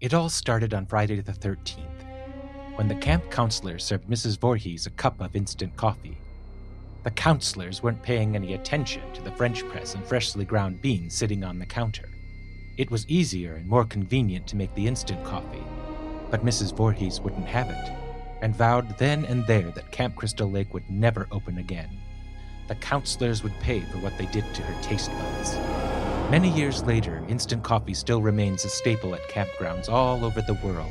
It all started on Friday the 13th, when the camp counselor served Mrs. Voorhees a cup of instant coffee. The counselors weren't paying any attention to the French press and freshly ground beans sitting on the counter. It was easier and more convenient to make the instant coffee, but Mrs. Voorhees wouldn't have it, and vowed then and there that Camp Crystal Lake would never open again. The counselors would pay for what they did to her taste buds. Many years later, instant coffee still remains a staple at campgrounds all over the world.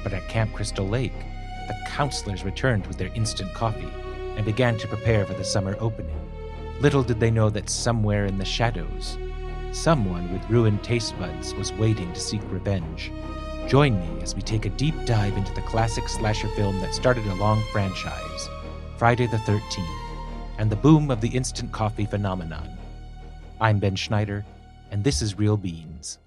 But at Camp Crystal Lake, the counselors returned with their instant coffee and began to prepare for the summer opening. Little did they know that somewhere in the shadows, someone with ruined taste buds was waiting to seek revenge. Join me as we take a deep dive into the classic slasher film that started a long franchise, Friday the 13th, and the boom of the instant coffee phenomenon. I'm Ben Schneider, and this is Real Beans.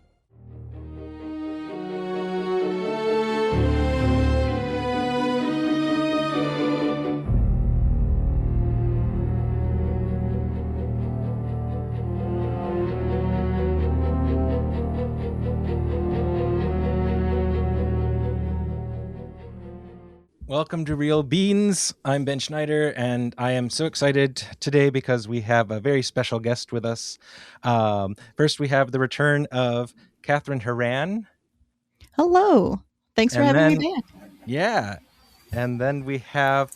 Welcome to Real Beans. I'm Ben Schneider, and I am so excited today because we have a very special guest with us. First, we have the return of Kathryn Horan. Hello. Thanks for having me back. Yeah. And then we have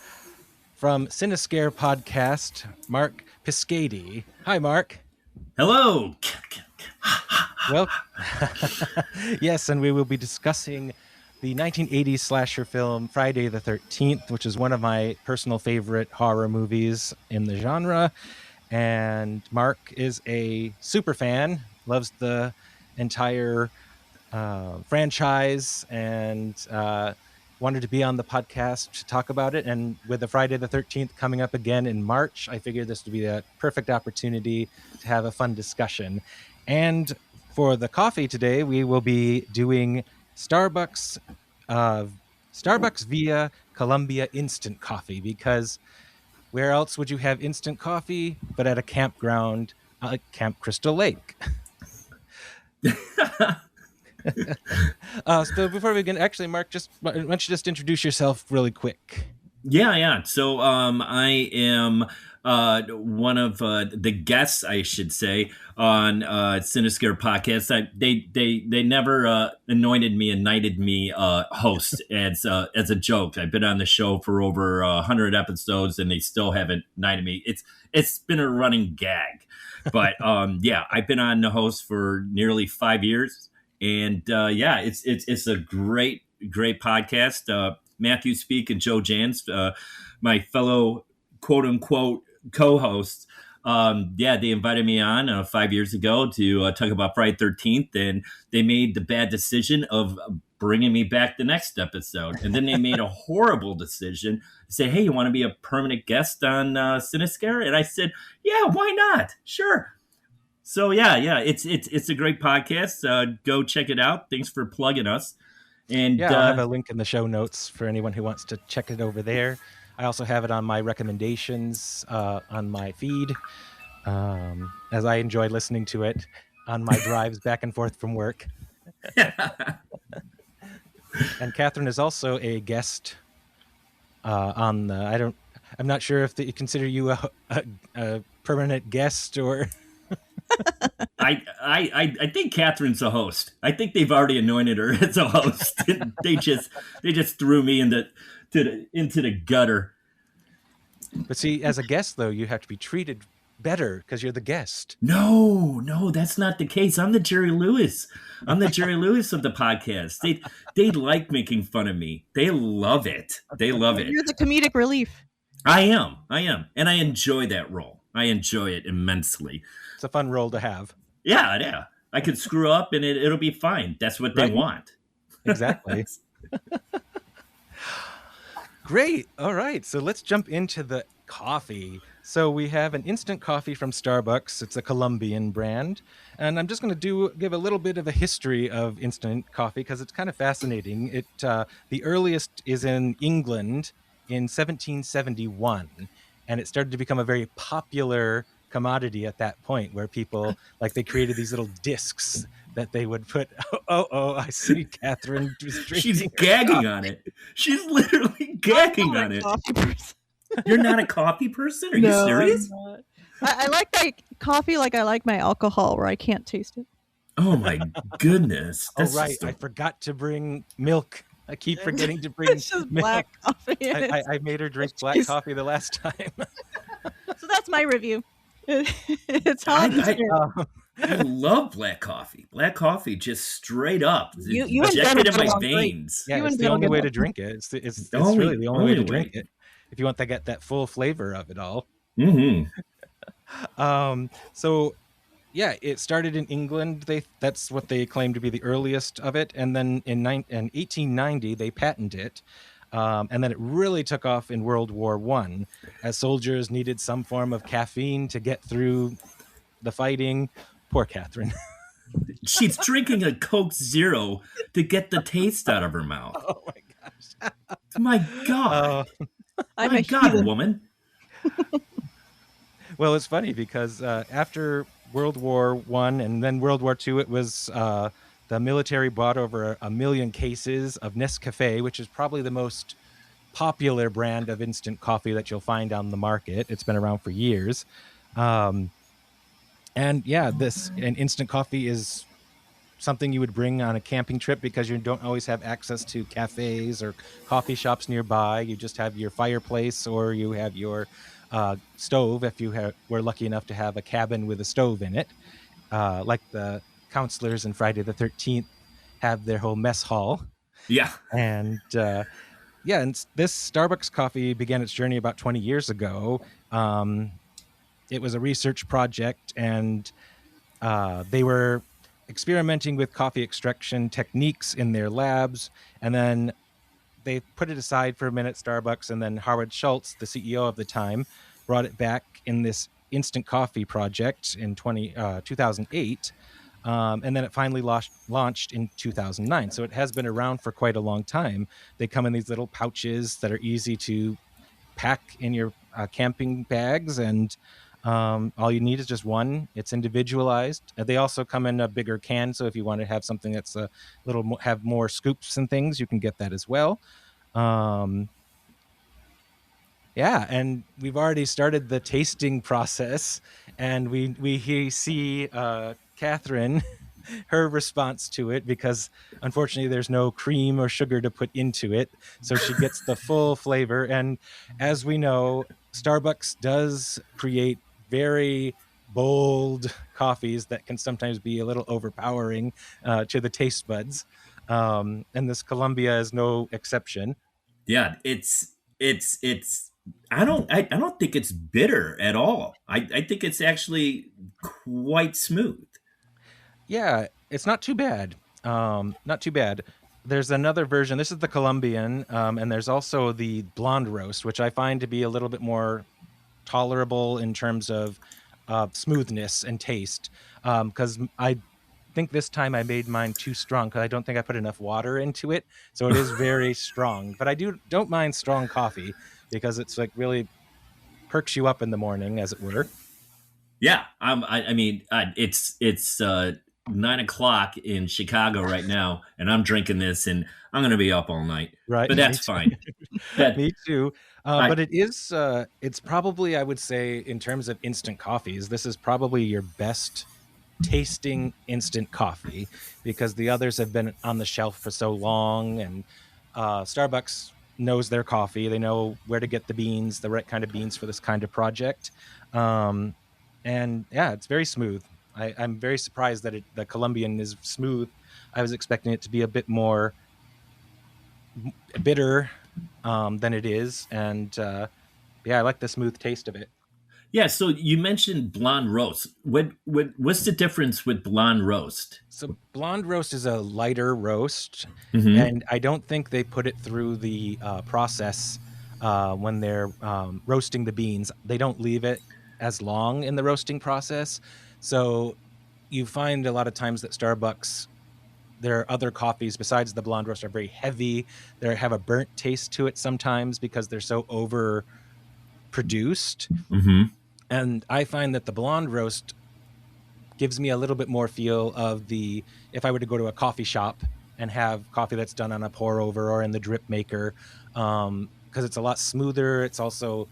from Cinescare podcast, Marc Pyskaty. Hi, Marc. Hello. Well, yes, and we will be discussing the 1980s slasher film Friday the 13th, which is one of my personal favorite horror movies in the genre. And Marc is a super fan, loves the entire franchise, and wanted to be on the podcast to talk about it. And with the Friday the 13th coming up again in March, I figured this would be a perfect opportunity to have a fun discussion. And for the coffee today, we will be doing Starbucks via Columbia Instant Coffee, because where else would you have instant coffee but at a campground like Camp Crystal Lake? So before we begin, actually, Marc, why don't you just introduce yourself really quick? Yeah. So I am one of the guests, I should say, on Cinescare podcast. They never anointed me and knighted me host as a joke. I've been on the show for over 100 episodes, and they still haven't knighted me. It's been a running gag, but I've been on the host for nearly 5 years, and it's a great podcast. Matthew Speak and Joe Jans, my fellow quote unquote co-hosts, they invited me on 5 years ago to talk about Friday 13th, and they made the bad decision of bringing me back the next episode. And then they made a horrible decision to say, hey, you want to be a permanent guest on Cinescare? And I said, yeah, why not? Sure. So it's a great podcast. Go check it out. Thanks for plugging us. And I'll have a link in the show notes for anyone who wants to check it over there. I also have it on my recommendations on my feed, as I enjoy listening to it on my drives back and forth from work. And Kathryn is also a guest on the. I'm not sure if you consider you a permanent guest or. I think Kathryn's a host. I think they've already anointed her as a host. they just threw me into the gutter. But see, as a guest though, you have to be treated better because you're the guest. No, that's not the case. I'm the Jerry Lewis. I'm the Jerry Lewis of the podcast. They like making fun of me. They love it. You're the comedic relief. I am, and I enjoy that role. I enjoy it immensely. It's a fun role to have. Yeah. I could screw up and it'll be fine. That's what they want. Exactly. Great. All right. So let's jump into the coffee. So we have an instant coffee from Starbucks. It's a Colombian brand. And I'm just going to give a little bit of a history of instant coffee because it's kind of fascinating. The earliest is in England in 1771. And it started to become a very popular commodity at that point, where people they created these little discs that they would put. Oh! I see Kathryn was drinking. She's gagging on it. She's literally gagging on it. Coffee person. You're not a coffee person? Are you serious? I'm not. I like coffee like I like my alcohol, where I can't taste it. Oh my goodness! Oh right, I forgot to bring milk. I keep forgetting to bring It's just milk. black coffee. I made her drink black coffee the last time. So that's my review. It's hot. I love black coffee. Black coffee just straight up. You injected in my invented it. veins. Yeah, it's the only way to drink it. It's really the only way to drink it. If you want to get that full flavor of it all. Mm-hmm. So yeah, it started in England. That's what they claim to be the earliest of it. And then in 1890, they patented it. And then it really took off in World War I, as soldiers needed some form of caffeine to get through the fighting. Poor Kathryn. She's drinking a Coke Zero to get the taste out of her mouth. Oh my gosh. My God. My God, woman. Well, it's funny because after World War I and then World War II, it was the military bought over 1 million cases of Nescafé, which is probably the most popular brand of instant coffee that you'll find on the market. It's been around for years. And yeah, instant coffee is something you would bring on a camping trip because you don't always have access to cafes or coffee shops nearby. You just have your fireplace, or you have your stove if you were lucky enough to have a cabin with a stove in it, like the counselors in Friday the 13th have their whole mess hall. Yeah. And and this Starbucks coffee began its journey about 20 years ago. It was a research project, and they were experimenting with coffee extraction techniques in their labs, and then they put it aside for a minute, Starbucks, and then Howard Schultz, the CEO of the time, brought it back in this instant coffee project in 2008, and then it finally launched in 2009. So it has been around for quite a long time. They come in these little pouches that are easy to pack in your camping bags, and all you need is just one. It's individualized. They also come in a bigger can, so if you want to have something that's a little have more scoops and things, you can get that as well. Yeah, and we've already started the tasting process, and we see Kathryn, her response to it, because unfortunately there's no cream or sugar to put into it, so she gets the full flavor. And as we know, Starbucks does create very bold coffees that can sometimes be a little overpowering to the taste buds, and this Columbia is no exception. Yeah, it's I don't think it's bitter at all. I think it's actually quite smooth. Yeah, it's not too bad. Not too bad. There's another version. This is the Colombian, and there's also the blonde roast, which I find to be a little bit more tolerable in terms of smoothness and taste. Because I think this time I made mine too strong, because I don't think I put enough water into it, so it is very strong. But I don't mind strong coffee, because it's like really perks you up in the morning, as it were. Yeah, I mean, it's 9:00 in Chicago right now, and I'm drinking this, and I'm going to be up all night. Right, but that's fine. Me too. But it is. It's probably, I would say, in terms of instant coffees, this is probably your best tasting instant coffee, because the others have been on the shelf for so long, and Starbucks knows their coffee. They know where to get the beans, the right kind of beans for this kind of project. And yeah, it's very smooth. I'm very surprised that the Colombian is smooth. I was expecting it to be a bit more bitter than it is. And yeah, I like the smooth taste of it. Yeah, so you mentioned blonde roast. What's the difference with blonde roast? So blonde roast is a lighter roast, Mm-hmm. and I don't think they put it through the process when they're roasting the beans. They don't leave it as long in the roasting process. So you find a lot of times that Starbucks, their other coffees besides the blonde roast are very heavy. They have a burnt taste to it sometimes because they're so over produced. Mm-hmm. And I find that the blonde roast gives me a little bit more feel of if I were to go to a coffee shop and have coffee that's done on a pour over or in the drip maker, because it's a lot smoother. It's also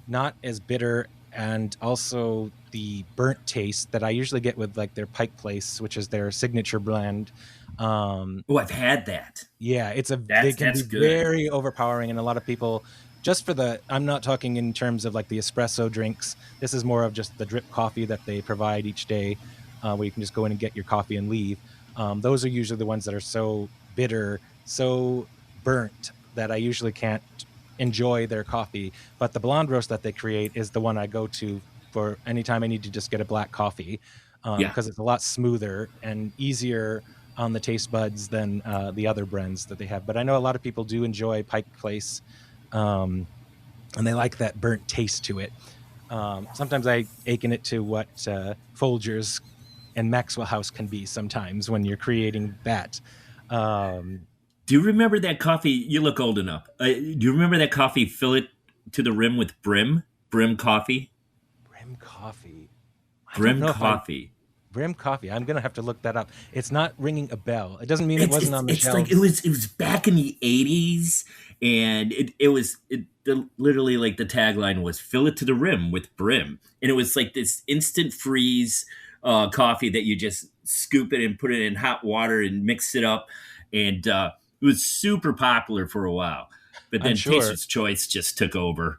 not as bitter, and also the burnt taste that I usually get with like their Pike Place, which is their signature blend. Oh, I've had that. Yeah, they can be good. very overpowering, and a lot of people just for I'm not talking in terms of like the espresso drinks. This is more of just the drip coffee that they provide each day, where you can just go in and get your coffee and leave. Those are usually the ones that are so bitter, so burnt that I usually can't enjoy their coffee. But the blonde roast that they create is the one I go to for anytime I need to just get a black coffee, because it's a lot smoother and easier on the taste buds than the other blends that they have. But I know a lot of people do enjoy Pike Place, and they like that burnt taste to it. Sometimes I akin it to what Folgers and Maxwell House can be sometimes when you're creating that. Do you remember that coffee? You look old enough. Do you remember that coffee? Fill it to the rim with Brim coffee. Brim coffee. Brim coffee. Brim coffee. I'm gonna have to look that up. It's not ringing a bell. It doesn't mean it wasn't on the shelves. Like it was back in the 80s, and literally like the tagline was "Fill it to the rim with Brim," and it was like this instant freeze coffee that you just scoop it and put it in hot water and mix it up, and it was super popular for a while. But then Taster's Choice just took over.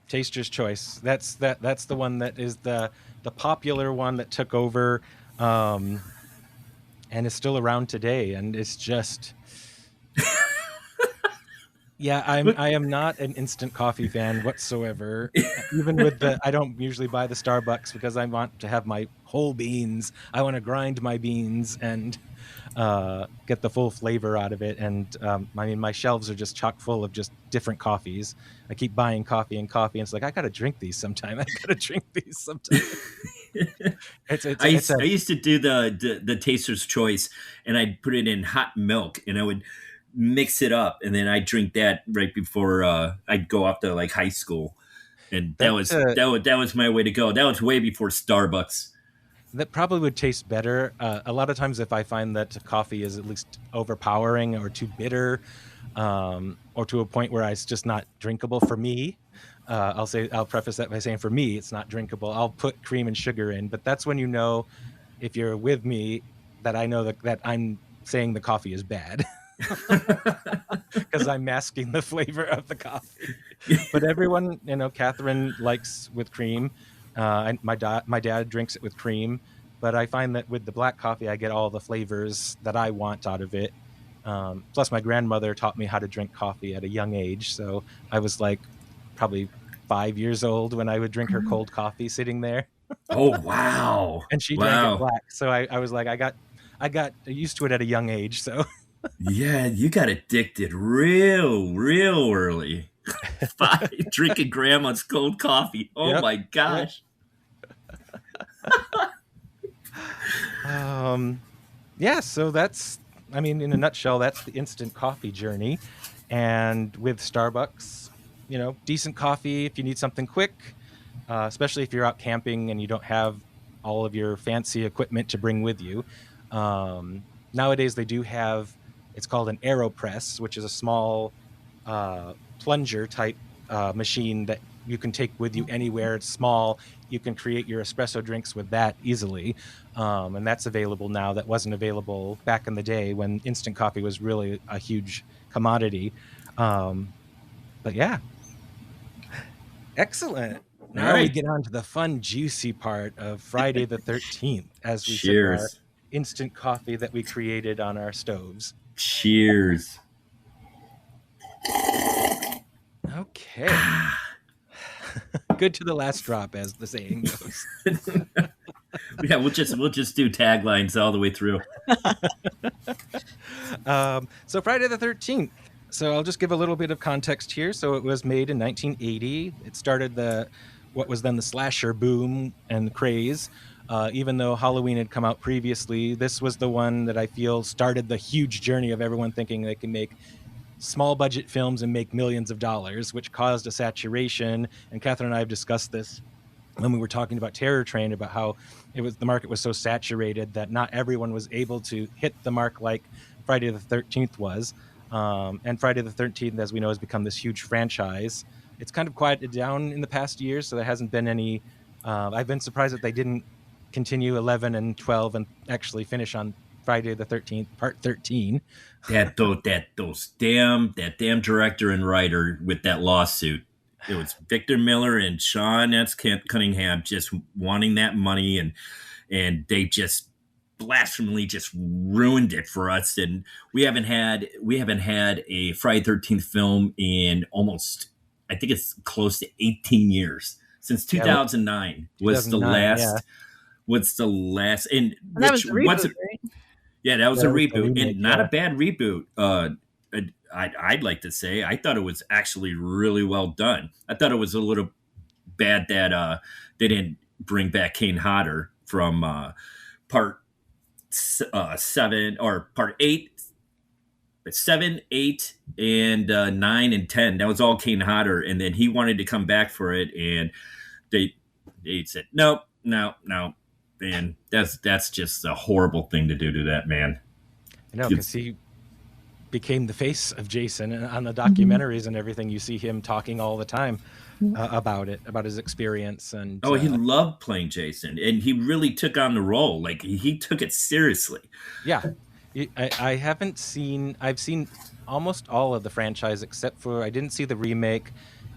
Taster's Choice. That's the one that is the popular one that took over, and is still around today. And it's just, yeah, I am not an instant coffee fan whatsoever. Even with I don't usually buy the Starbucks because I want to have my whole beans. I want to grind my beans and get the full flavor out of it. And I mean, my shelves are just chock full of just different coffees. I keep buying coffee, and it's like, I gotta drink these sometime. I used to do the Taster's Choice, and I'd put it in hot milk, and I would mix it up, and then I'd drink that right before I'd go off to like high school, and that was my way to go. That was way before Starbucks. That probably would taste better. A lot of times if I find that coffee is at least overpowering or too bitter, or to a point where it's just not drinkable for me, I'll preface that by saying for me, it's not drinkable. I'll put cream and sugar in, but that's when you know, if you're with me, that I know that I'm saying the coffee is bad. Because I'm masking the flavor of the coffee. But everyone, Kathryn likes with cream. My dad drinks it with cream, but I find that with the black coffee, I get all the flavors that I want out of it. Plus, my grandmother taught me how to drink coffee at a young age, so I was like probably 5 years old when I would drink her cold coffee sitting there. Oh wow! And she drank it black, so I was like, I got used to it at a young age. So yeah, you got addicted real early. Drinking grandma's cold coffee. Oh yep. My gosh. Yeah, so that's, I mean, in a nutshell, that's the instant coffee journey. And with Starbucks, decent coffee if you need something quick, especially if you're out camping and you don't have all of your fancy equipment to bring with you. Nowadays they do have, it's called an AeroPress, which is a small plunger type machine that you can take with you anywhere. It's small. You can create your espresso drinks with that easily. And that's available now. That wasn't available back in the day when instant coffee was really a huge commodity. But yeah. Excellent. Now we get on to the fun, juicy part of Friday the 13th as we sip our instant coffee that we created on our stoves. Cheers. Okay. Good to the last drop, as the saying goes. Yeah, we'll just do taglines all the way through. So Friday the 13th. So I'll just give a little bit of context here. So it was made in 1980. It started what was then the slasher boom and craze. Even though Halloween had come out previously, this was the one that I feel started the huge journey of everyone thinking they can make small budget films and make millions of dollars, which caused a saturation. And Kathryn and I have discussed this when we were talking about Terror Train, about how the market was so saturated that not everyone was able to hit the mark like Friday the 13th was. And Friday the 13th, as we know, has become this huge franchise. It's kind of quieted down in the past years, so there hasn't been any. I've been surprised that they didn't continue 11 and 12 and actually finish on Friday the 13th, part 13. That damn director and writer with that lawsuit. It was Victor Miller and Sean S. Cunningham just wanting that money, and they just blasphemously just ruined it for us. And we haven't had a Friday 13th film in almost, I think it's close to 18 years. Since 2009 was the last. Yeah. What's the last? And that was a reboot, right? Yeah, that was a reboot, remake, and not a bad reboot. I'd like to say I thought it was actually really well done. I thought it was a little bad that they didn't bring back Kane Hodder from part 7 or part 8. 7, 8, and 9 and 10. That was all Kane Hodder, and then he wanted to come back for it, and they said no, and that's just a horrible thing to do to that man. I know, because he became the face of Jason, and on the documentaries and everything, you see him talking all the time about his experience. And he loved playing Jason, and he really took on the role. Like, he took it seriously. Yeah. I've seen almost all of the franchise except for, I didn't see the remake.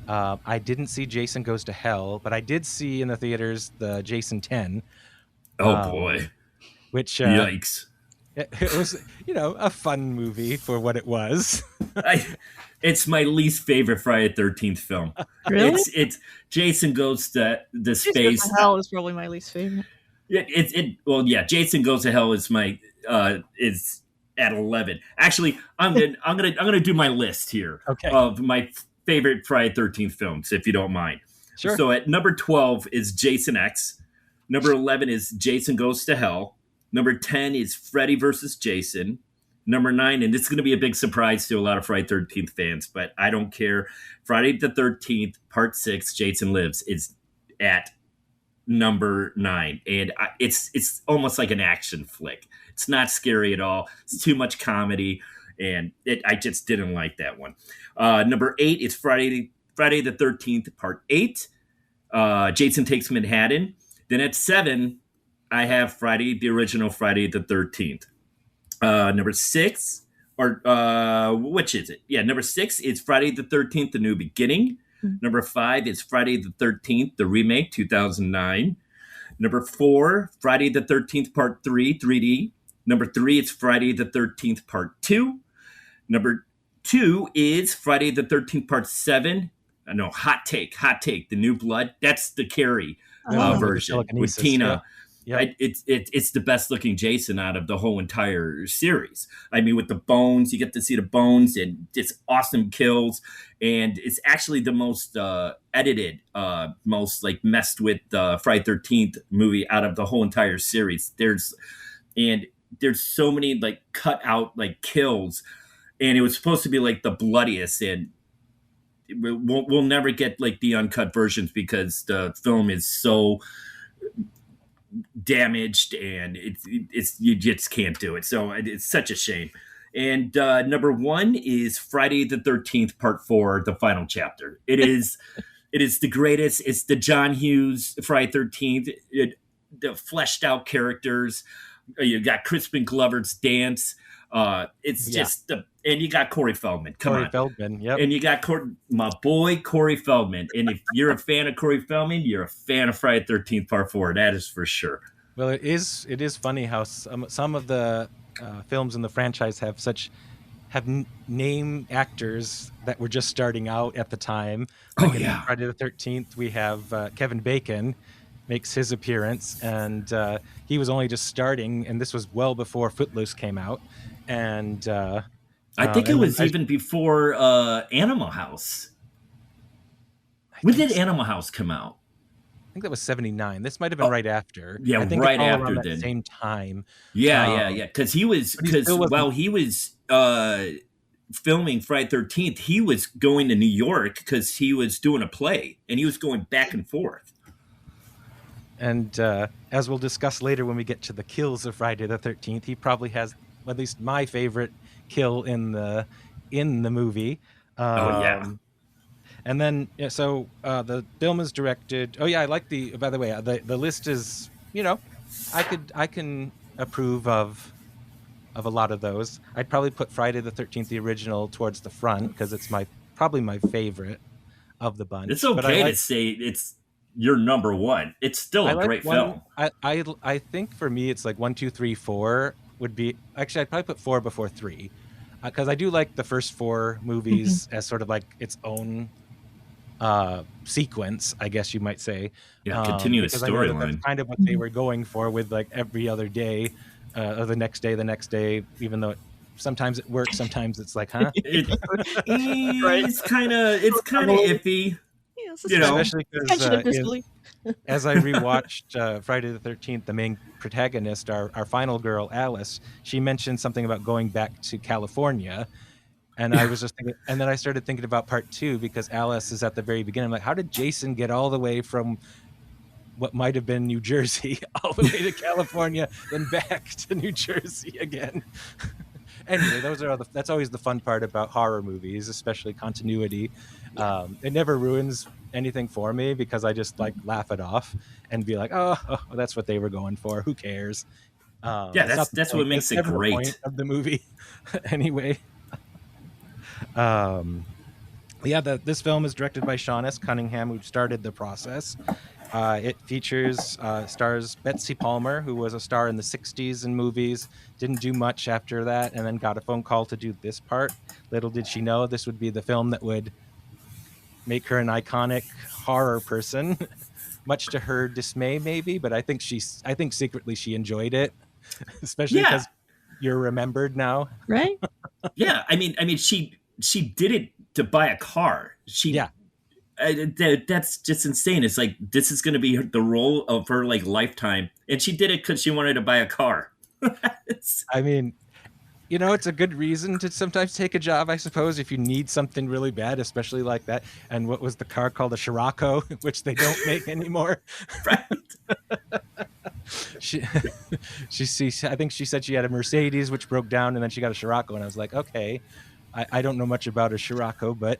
I didn't see Jason Goes to Hell, but I did see in the theaters the Jason 10. Oh boy. Which yikes. It was, a fun movie for what it was. It's my least favorite Friday 13th film. Really? It's Jason Goes to the Space. Jason Goes to Hell is probably my least favorite. Jason Goes to Hell is my is at 11. Actually, I'm gonna do my list here of my favorite Friday 13th films, if you don't mind. Sure. So at number 12 is Jason X. Number 11 is Jason Goes to Hell. Number 10 is Freddy versus Jason. Number 9, and this is going to be a big surprise to a lot of Friday 13th fans, but I don't care. Friday the 13th, Part 6, Jason Lives, is at number 9, and it's almost like an action flick. It's not scary at all. It's too much comedy, and I just didn't like that one. Number 8 is Friday the 13th, Part 8. Jason Takes Manhattan. Then at 7, I have the original Friday the 13th. Number 6, or which is it? Yeah, number 6 is Friday the 13th, The New Beginning. Number 5 is Friday the 13th, the remake, 2009. Number 4, Friday the 13th, Part 3, 3D. Number 3 is Friday the 13th, Part 2. Number 2 is Friday the 13th, Part 7. No, Hot Take, The New Blood. That's the Carrie version with Tina. Yeah. Yep. It's the best looking Jason out of the whole entire series. I mean, with the bones, you get to see the bones and just awesome kills. And it's actually the most edited, most like messed with Friday 13th movie out of the whole entire series. There's so many like cut out like kills, and it was supposed to be like the bloodiest, and we'll never get like the uncut versions because the film is so damaged, and it's you just can't do it. So it's such a shame. And number 1 is Friday the 13th, Part 4, the final chapter. It is the greatest. It's the John Hughes Friday 13th. The fleshed out characters. You got Crispin Glover's dance. Just and you got Corey Feldman. Corey Feldman, yep. And you got my boy Corey Feldman. And if you're a fan of Corey Feldman, you're a fan of Friday 13th Part 4. That is for sure. Well, it is funny how some of the films in the franchise have name actors that were just starting out at the time. Like in Friday the 13th, we have Kevin Bacon makes his appearance, and he was only just starting, and this was well before Footloose came out. And I think it was even before Animal House. When did Animal House come out? I think that was 79. This might have been right after. Yeah, I think right all after around that then. same time. Yeah. Because he was filming Friday 13th, he was going to New York because he was doing a play, and he was going back and forth. And as we'll discuss later when we get to the kills of Friday the 13th, he probably has at least my favorite kill in the movie. Oh yeah. And then the film is directed. Oh yeah, I like the. By the way, the list is, I can approve of a lot of those. I'd probably put Friday the 13th, the original, towards the front because it's probably my favorite of the bunch. It's okay to say it's your number one. It's still a great film. I think for me it's like 1, 2, 3, 4 would be, actually I'd probably put 4 before 3 because I do like the first 4 movies as sort of like its own sequence, I guess you might say. Yeah, continuous storyline. That's kind of what they were going for with like every other day, or the next day, even though sometimes it works, sometimes it's like, huh? It's kind of iffy. Especially because as I rewatched Friday the 13th, the main protagonist, our final girl, Alice, she mentioned something about going back to California. And I was just thinking, and then I started thinking about part 2 because Alice is at the very beginning. I'm like, how did Jason get all the way from what might have been New Jersey all the way to California, then back to New Jersey again? Anyway, that's always the fun part about horror movies, especially continuity. It never ruins anything for me because I just like laugh it off and be like, oh, that's what they were going for. Who cares? That's what makes it great. The point of the movie, anyway. This film is directed by Sean S. Cunningham, who started the process. It stars Betsy Palmer, who was a star in the 60s in movies, didn't do much after that, and then got a phone call to do this part. Little did she know this would be the film that would make her an iconic horror person, much to her dismay, maybe. But I think secretly she enjoyed it, especially because you're remembered now, right? Yeah, I mean, she did it to buy a car. That's just insane. It's like this is going to be the role of her like lifetime, and she did it because she wanted to buy a car. I mean, it's a good reason to sometimes take a job, I suppose, if you need something really bad, especially like that. And what was the car called? A Scirocco, which they don't make anymore. Right. I think she said she had a Mercedes, which broke down, and then she got a Scirocco. And I was like, okay, I don't know much about a Scirocco, but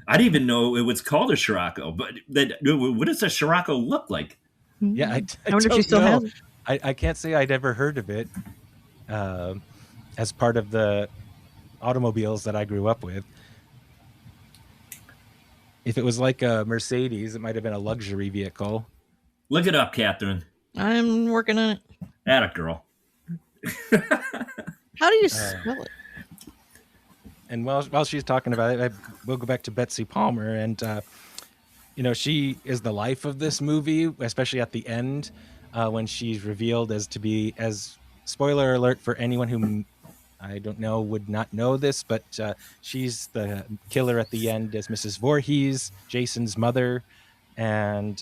I didn't even know it was called a Scirocco. But what does a Scirocco look like? Yeah, I wonder if she still has it. I can't say I'd ever heard of it as part of the automobiles that I grew up with. If it was like a Mercedes, it might have been a luxury vehicle. Look it up, Kathryn. I'm working on it. Atta girl. How do you spell it? And while she's talking about it, we'll go back to Betsy Palmer, and she is the life of this movie, especially at the end when she's revealed as to be, as spoiler alert for anyone who I don't know would not know this, but she's the killer at the end as Mrs. Voorhees, Jason's mother, and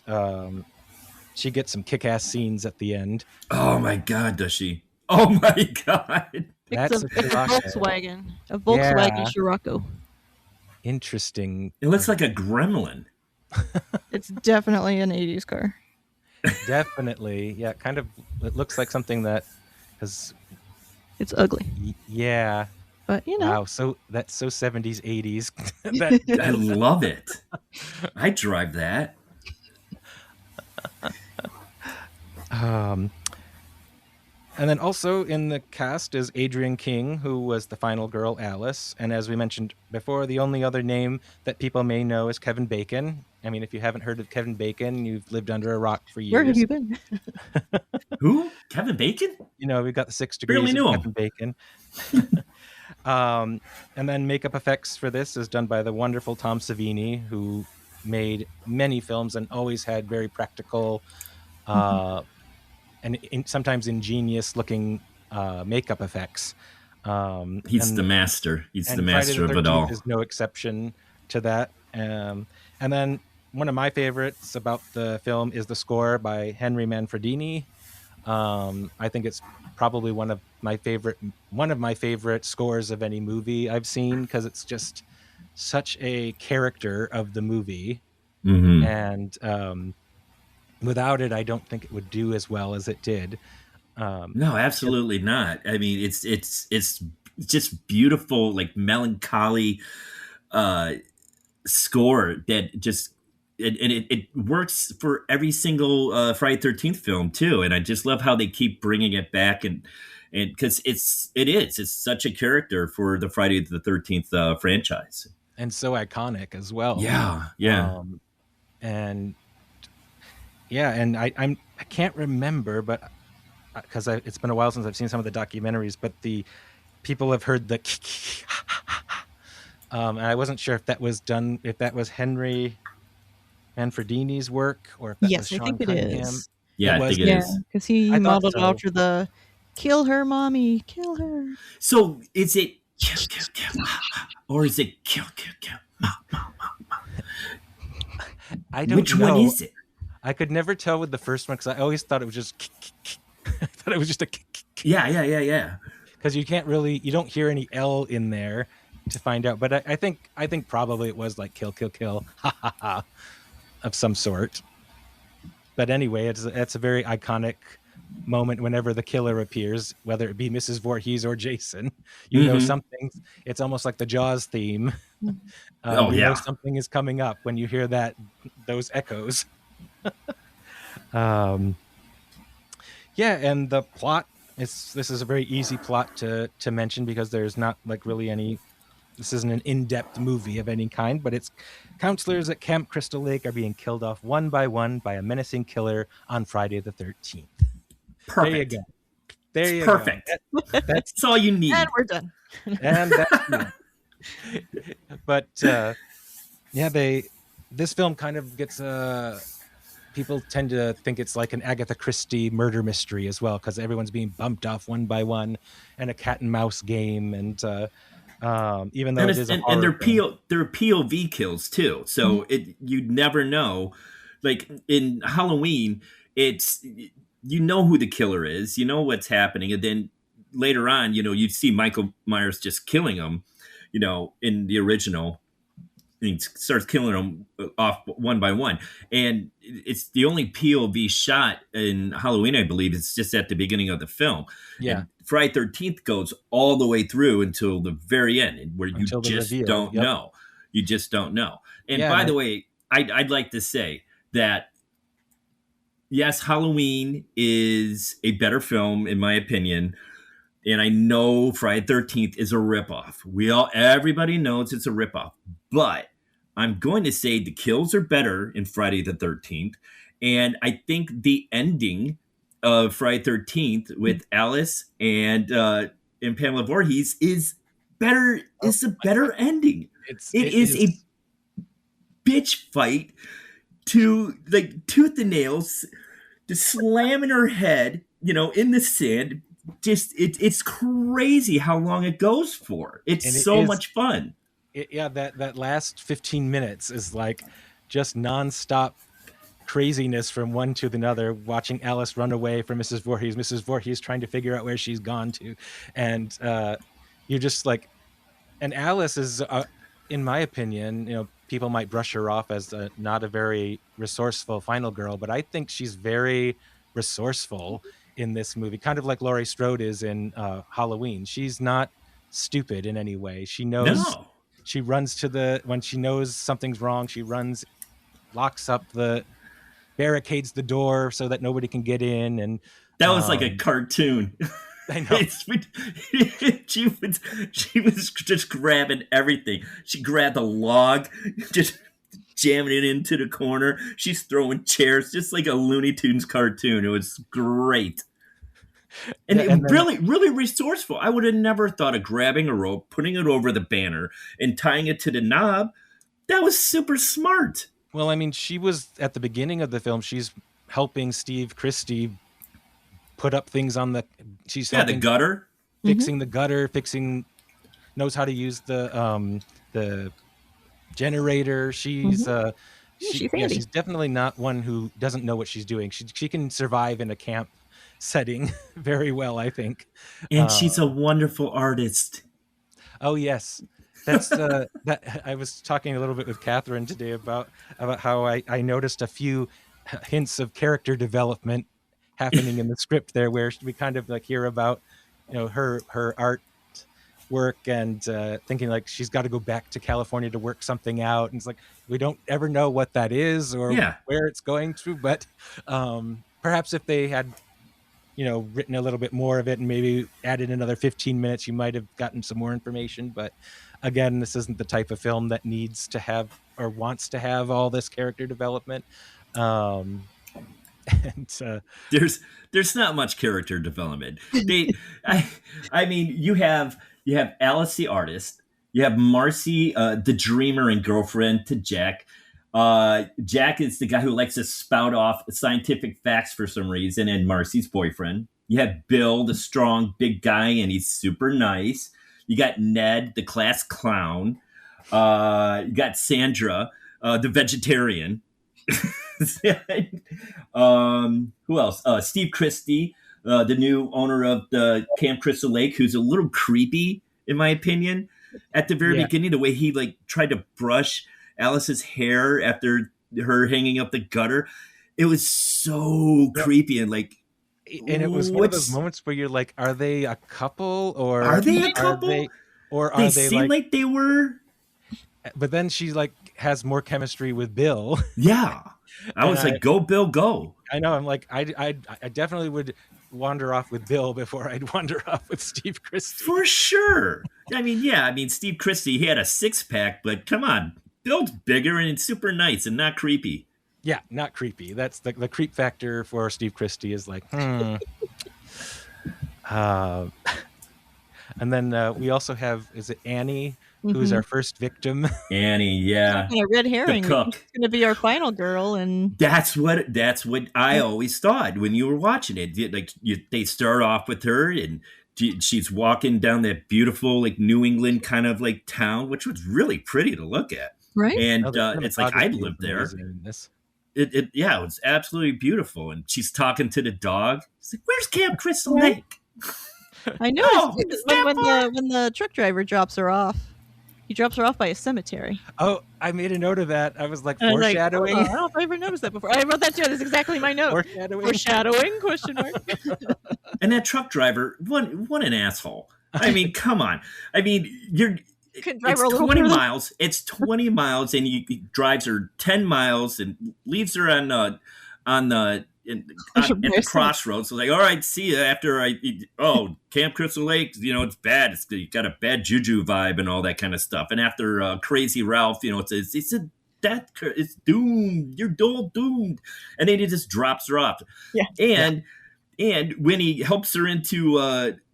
she gets some kick-ass scenes at the end. Oh my God, does she? Oh my God. It's a Volkswagen. A Volkswagen Scirocco. Interesting. It looks like a gremlin. It's definitely an 80s car. Definitely. Yeah, kind of. It looks like something that has... It's ugly. Yeah. But, Wow, so that's so 70s, 80s. I love it. I drive that. And then also in the cast is Adrienne King, who was the final girl, Alice. And as we mentioned before, the only other name that people may know is Kevin Bacon. I mean, if you haven't heard of Kevin Bacon, you've lived under a rock for years. Where have you been? Who? Kevin Bacon? We've got the 6 degrees of Kevin Bacon. And then makeup effects for this is done by the wonderful Tom Savini, who made many films and always had very practical and sometimes ingenious looking makeup effects. He's the master. He's the master of it all. Is no exception to that. And then one of my favorites about the film is the score by Henry Manfredini. I think it's probably one of my favorite scores of any movie I've seen because it's just such a character of the movie. Mm-hmm. And Without it, I don't think it would do as well as it did. No, absolutely not. I mean, it's just beautiful, like melancholy uh, score that just it works for every single Friday 13th film too. And I just love how they keep bringing it back and because it's such a character for the Friday the 13th franchise. And so iconic as well. Yeah. And yeah, and I can't remember, but because it's been a while since I've seen some of the documentaries, but the people have heard the and I wasn't sure if that was Henry Manfredini's work or if that was Yes, I Sean think it Cunningham. is. Yeah, I think it is. Because he I thought modeled so. after the "Kill her, mommy, kill her." So is it kill, kill, kill, or is it kill, kill, kill? I don't Which know. one is it? I could never tell with the first one because I always thought it was just I thought it was just a Yeah. because you don't hear any L in there to find out. But I think probably it was like kill, kill, kill, ha ha ha, of some sort. But anyway, it's a very iconic moment whenever the killer appears, whether it be Mrs. Voorhees or Jason. You know something. It's almost like the Jaws theme. You know something is coming up when you hear those echoes. Yeah, and the plot this is a very easy plot to mention because there's not like really any. This isn't an in-depth movie of any kind, but it's counselors at Camp Crystal Lake are being killed off one by one by a menacing killer on Friday the 13th. Perfect. There you Perfect. go. That's all you need. And we're done. And that's but this film kind of gets people tend to think it's like an Agatha Christie murder mystery as well because everyone's being bumped off one by one and a cat and mouse game and even though it is a horror and they're film. POV kills too, so you never know. Like in Halloween, it's you know who the killer is, you know what's happening, and then later on, you see Michael Myers just killing him. In the original, and he starts killing them off one by one, and it's the only POV shot in Halloween, I believe. It's just at the beginning of the film. Yeah. And Friday 13th goes all the way through until the very end, where you just don't know. You just don't know. And by the way, I'd like to say that yes, Halloween is a better film in my opinion. And I know Friday 13th is a ripoff. Everybody knows it's a ripoff. But I'm going to say the kills are better in Friday the 13th. And I think the ending of Friday 13th with Alice and Pamela Voorhees is better. It's a better ending. It is a bitch fight to like tooth and nails, to slamming her head, in the sand. Just it's crazy how long it goes for. It's so much fun. That last 15 minutes is like just nonstop craziness from one to another, watching Alice run away from Mrs. Voorhees trying to figure out where she's gone to, and you're just like, and Alice is in my opinion, people might brush her off as not a very resourceful final girl, but I think she's very resourceful in this movie, kind of like Laurie Strode is in Halloween. She's not stupid in any way. She knows. No. She runs when she knows something's wrong, she runs, locks up barricades the door so that nobody can get in. And that was like a cartoon. I know. She was just grabbing everything. She grabbed a log, just jamming it into the corner. She's throwing chairs, just like a Looney Tunes cartoon. It was great. And really, really resourceful. I would have never thought of grabbing a rope, putting it over the banner, and tying it to the knob. That was super smart. Well, I mean, she was at the beginning of the film. She's helping Steve Christie put up things on She's helping the gutter, fixing the gutter, knows how to use the generator. She's she's definitely not one who doesn't know what she's doing. She can survive in a camp setting very well, I think. And she's a wonderful artist. Oh yes. That's that I was talking a little bit with Kathryn today about how I noticed a few hints of character development happening in the script there, where we kind of like hear about, her art work and thinking like she's got to go back to California to work something out, and it's like we don't ever know what that is or where it's going to. But perhaps if they had written a little bit more of it and maybe added another 15 minutes, you might have gotten some more information. But again, this isn't the type of film that needs to have or wants to have all this character development. And there's not much character development. I mean, you have Alice the artist, you have Marcy the dreamer and girlfriend to Jack. Jack is the guy who likes to spout off scientific facts for some reason, and Marcy's boyfriend. You have Bill, the strong big guy, and he's super nice. You got Ned, the class clown. You got Sandra, the vegetarian. Who else? Steve Christie, the new owner of the Camp Crystal Lake, who's a little creepy, in my opinion. At the very beginning, the way he like tried to brush Alice's hair after her hanging up the gutter, it was so creepy and like. And it was one of those moments where you're like, "Are they a couple, or are they a couple, they seem like they were?" But then she like has more chemistry with Bill. Yeah, I was like, "Go, Bill, go!" I know. I'm like, I definitely would wander off with Bill before I'd wander off with Steve Christie. For sure. I mean, Steve Christie, he had a 6-pack, but come on, Bill's bigger and it's super nice and not creepy. Yeah, not creepy. That's the creep factor for Steve Christie is like, And then we also have, is it Annie, who's our first victim? Annie, yeah. A red herring. The cook. It's going to be our final girl, and that's what I always thought when you were watching it. Like they start off with her, and she's walking down that beautiful like New England kind of like town, which was really pretty to look at. Right. And it's like I'd lived there. It was absolutely beautiful. And she's talking to the dog. She's like, "Where's Camp Crystal Lake?" I know. When the truck driver drops her off. He drops her off by a cemetery. Oh, I made a note of that. I was like, foreshadowing. I don't know if I ever noticed that before. I wrote that too. That's exactly my note. Foreshadowing? Question mark. And that truck driver, what an asshole. I mean, come on. I mean, it's 20 miles. It's 20 miles, and he drives her 10 miles and leaves her at the crossroads. So like, all right, see you after Camp Crystal Lake, it's bad. It's got a bad juju vibe and all that kind of stuff. And after Crazy Ralph, it's doomed. You're doomed. And then he just drops her off. Yeah. And when he helps her into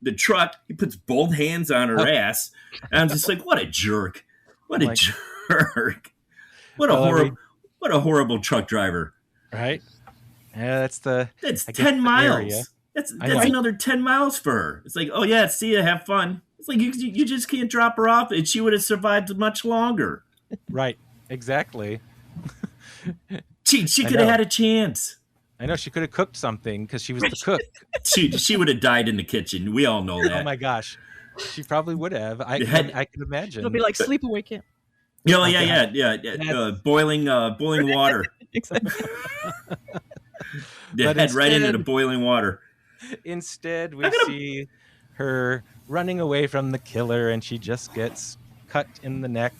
the truck, he puts both hands on her ass. And I'm just like, what a jerk. What a jerk. What a horrible truck driver. Right? Yeah, that's 10 miles. That's another 10 miles for her. It's like, oh yeah, see ya, have fun. It's like you just can't drop her off, and she would have survived much longer. Right, exactly. She could have had a chance. I know, she could have cooked something because she was the cook. She would have died in the kitchen. We all know that. Oh my gosh, she probably would have. I can imagine. It'll be like sleepaway camp. Boiling water. Exactly. They head right into the boiling water. Instead, we see her running away from the killer, and she just gets cut in the neck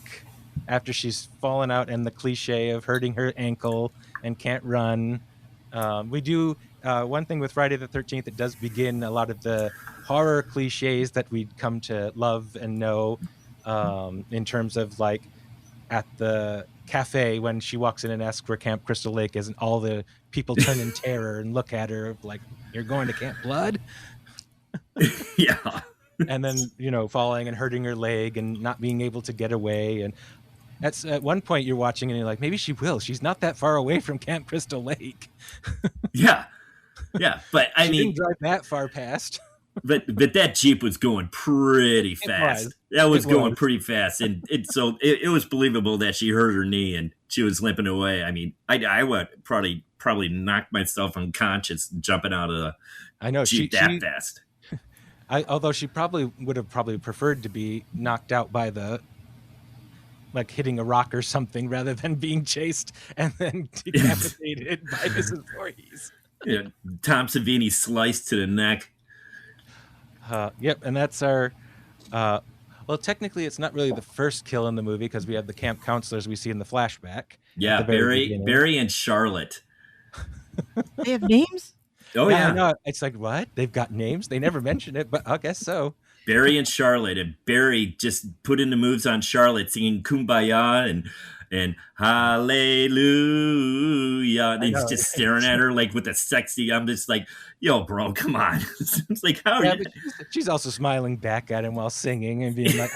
after she's fallen out, and the cliche of hurting her ankle and can't run. We do one thing with Friday the 13th. It does begin a lot of the horror cliches that we'd come to love and know, in terms of like at the cafe when she walks in and asks where Camp Crystal Lake is, and all the people turn in terror and look at her like, "You're going to Camp Blood?" Yeah. And then, falling and hurting her leg and not being able to get away. And that's at one point you're watching and you're like, maybe she will. She's not that far away from Camp Crystal Lake. Yeah. But I mean, didn't drive that far past. But that Jeep was going pretty fast. That was going pretty fast, and it was believable that she hurt her knee and she was limping away. I mean, I would probably knock myself unconscious jumping out of the Jeep that fast. Although she probably would have preferred to be knocked out by the like hitting a rock or something rather than being chased and then decapitated by Mrs. Voorhees. Yeah, Tom Savini sliced to the neck. Yep, and that's our. Well, technically, it's not really the first kill in the movie because we have the camp counselors we see in the flashback. Yeah, Barry and Charlotte. They have names? Oh yeah, I know. It's like, what? They've got names? They never mention it, but I guess so. Barry and Charlotte, and Barry just put in the moves on Charlotte, singing "Kumbaya" and "Hallelujah." And he's just staring at her like with a sexy. I'm just like, yo, bro, come on. It's like, how? Yeah, but she's also smiling back at him while singing and being like,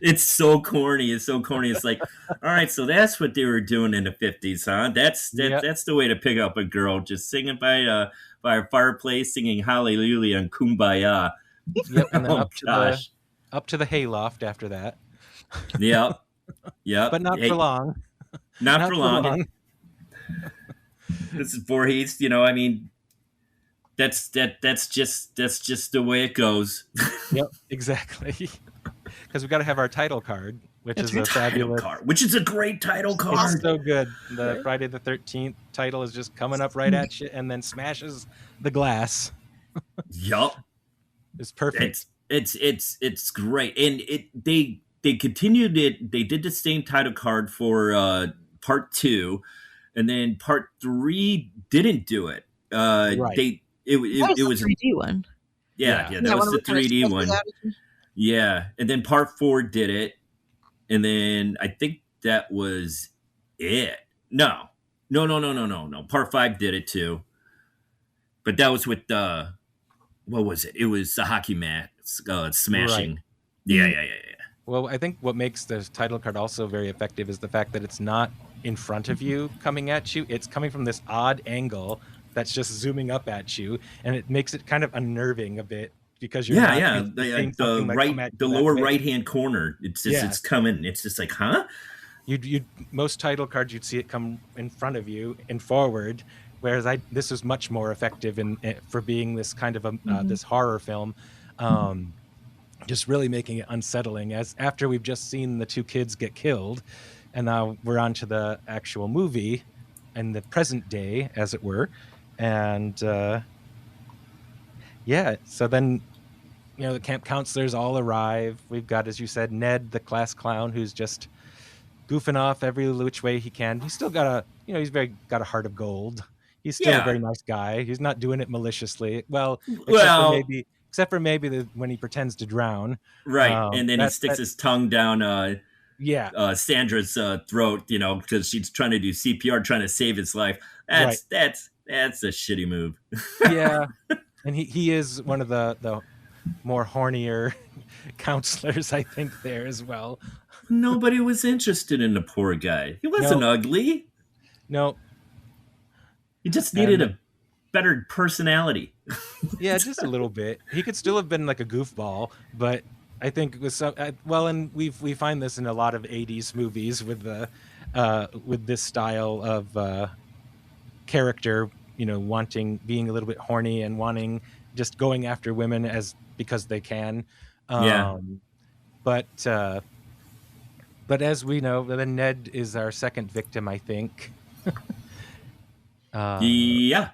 It's so corny. It's so corny. It's like, all right, so that's what they were doing in the 50s, huh? That's the way to pick up a girl, just singing by a fireplace, singing "Hallelujah" and "Kumbaya." Yep, and then up to the hayloft after that. Yep. But not for long. Not for long. This is Voorhees, I mean, that's just the way it goes. Yep, exactly. Because we've got to have our title card, which is a fabulous card, which is a great title card. It's so good. The Friday the 13th title is just coming up right at you and then smashes the glass. Yup. It's perfect. It's great. And they continued it. They did the same title card for part 2, and then part 3 didn't do it. Right. It was a 3D one. Yeah, that was the 3D one. Yeah, and then part 4 did it, and then I think that was it. No. Part 5 did it too, but that was with what was it? It was the hockey mat smashing. Right. Yeah. Well, I think what makes the title card also very effective is the fact that it's not in front of you coming at you. It's coming from this odd angle that's just zooming up at you, and it makes it kind of unnerving a bit because you're the lower right hand corner. It's just it's coming. It's just like, huh? You most title cards you'd see it come in front of you and forward, whereas this was much more effective for being this kind of this horror film. Just really making it unsettling as after we've just seen the 2 kids get killed, and now we're on to the actual movie in the present day, as it were. And so then the camp counselors all arrive. We've got, as you said, Ned the class clown, who's just goofing off every which way he can. He's still got he's got a heart of gold. He's still a very nice guy. He's not doing it maliciously. Except for maybe when he pretends to drown. Right, and then he sticks his tongue down Sandra's throat, because she's trying to do CPR, trying to save his life. That's a shitty move. Yeah, and he is one of the more hornier counselors, I think, there as well. Nobody was interested in the poor guy. He wasn't ugly. No. He just needed a better personality. Yeah, just a little bit. He could still have been like a goofball, but I think it was some. And we find this in a lot of '80s movies with this style of character, being a little bit horny and wanting just going after women because they can. But as we know, then Ned is our second victim, I think. Yeah.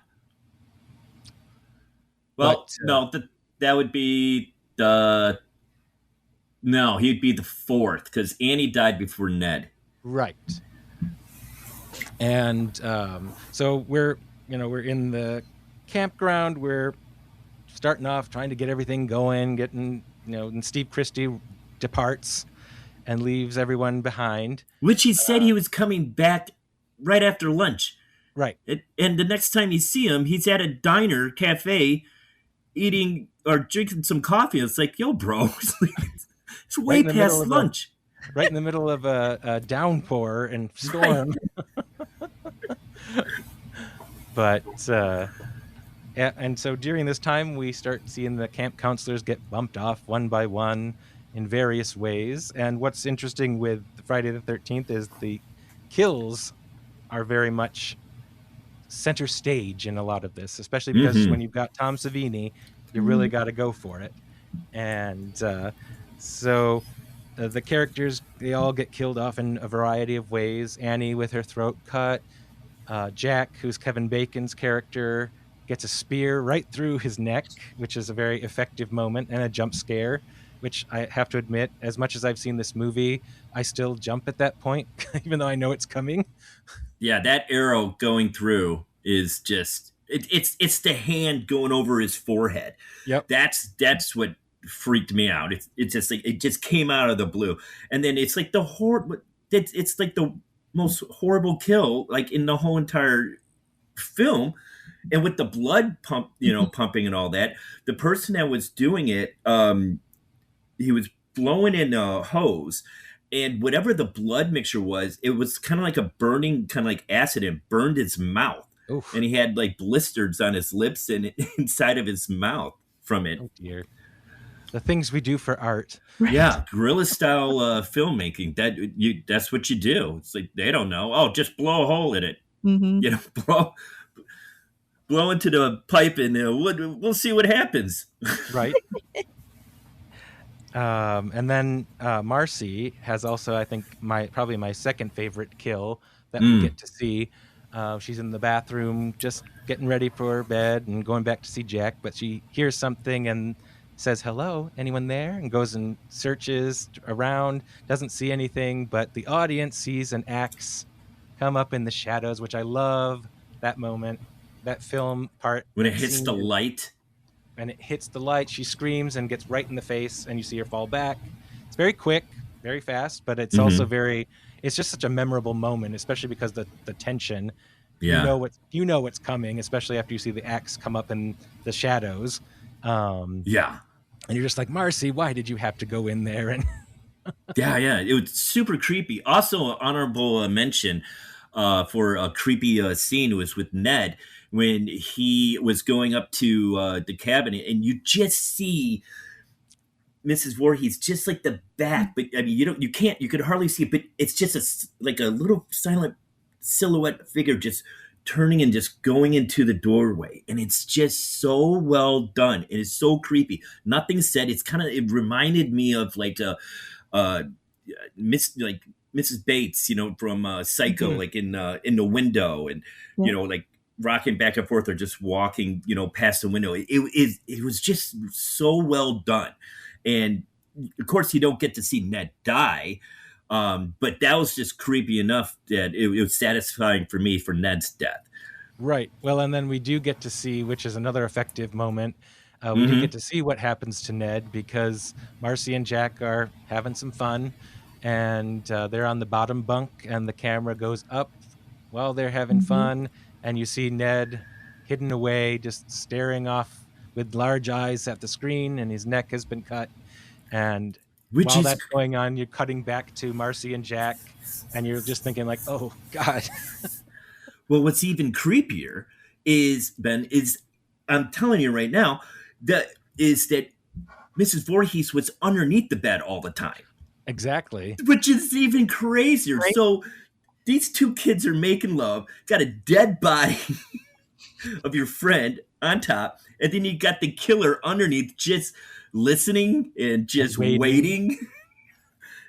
Well, that would be the. No, he'd be the 4th because Annie died before Ned. Right. And so we're in the campground. We're starting off trying to get everything going, and Steve Christie departs and leaves everyone behind. Which he said he was coming back right after lunch. Right. And the next time you see him, he's at a cafe, eating or drinking some coffee. It's like, yo, bro, it's way past lunch. Right in the middle of a downpour and storm. But, and so during this time, we start seeing the camp counselors get bumped off one by one in various ways. And what's interesting with Friday the 13th is the kills are very much center stage in a lot of this, especially because when you've got Tom Savini, you really got to go for it. And so The characters, they all get killed off in a variety of ways. Annie with her throat cut. Jack, who's Kevin Bacon's character, gets a spear right through his neck, which is a very effective moment, and a jump scare, which I have to admit, as much as I've seen this movie, I still jump at that point, even though I know it's coming. Yeah, that arrow going through is just it's the hand going over his forehead. Yep. That's what freaked me out. It's just like it just came out of the blue, and then it's like it's like the most horrible kill like in the whole entire film, and with the blood pumping and all that. The person that was doing it, he was blowing in a hose, and whatever the blood mixture was, it was kind of like a burning, kind of like acid, and burned his mouth. Oof. And he had like blisters on his lips and inside of his mouth from it. Oh dear. The things we do for art. Yeah, guerrilla style filmmaking. That's what you do. It's like they don't know. Oh, just blow a hole in it. Mm-hmm. Blow into the pipe, and we'll see what happens. Right. And then Marcy has also, I think, probably my second favorite kill that we get to see. She's in the bathroom just getting ready for bed and going back to see Jack, but she hears something and says, "Hello, anyone there?" and goes and searches around, doesn't see anything, but the audience sees an axe come up in the shadows, which I love that moment, that film part. When it hits the light. And it hits the light, she screams and gets right in the face, and you see her fall back. It's very quick, very fast, but it's also it's just such a memorable moment, especially because the tension. Yeah. You know what's coming, especially after you see the axe come up in the shadows. Yeah. And you're just like, Marcy, why did you have to go in there? And yeah, it was super creepy. Also, an honorable mention for a creepy scene was with Ned when he was going up to the cabinet, and you just see Mrs. Voorhees just like the back, but I mean you could hardly see it, but it's just like a little silent silhouette figure just turning and just going into the doorway, and it's just so well done. It is so creepy. Nothing said. It reminded me of like Mrs. Bates, from Psycho, like in the window, and like rocking back and forth or just walking, past the window. It was just so well done. And of course you don't get to see Ned die. But that was just creepy enough that it was satisfying for me for Ned's death. Right. Well, and then we do get to see, which is another effective moment. We do get to see what happens to Ned because Marcy and Jack are having some fun, and they're on the bottom bunk, and the camera goes up while they're having fun, and you see Ned hidden away, just staring off with large eyes at the screen, and his neck has been cut. And while that's going on, you're cutting back to Marcy and Jack, and you're just thinking like, oh, God. Well, what's even creepier is, Ben, I'm telling you right now, that Mrs. Voorhees was underneath the bed all the time. Exactly. Which is even crazier. Right? So these two kids are making love, got a dead body of your friend on top, and then you got the killer underneath just listening and just waiting.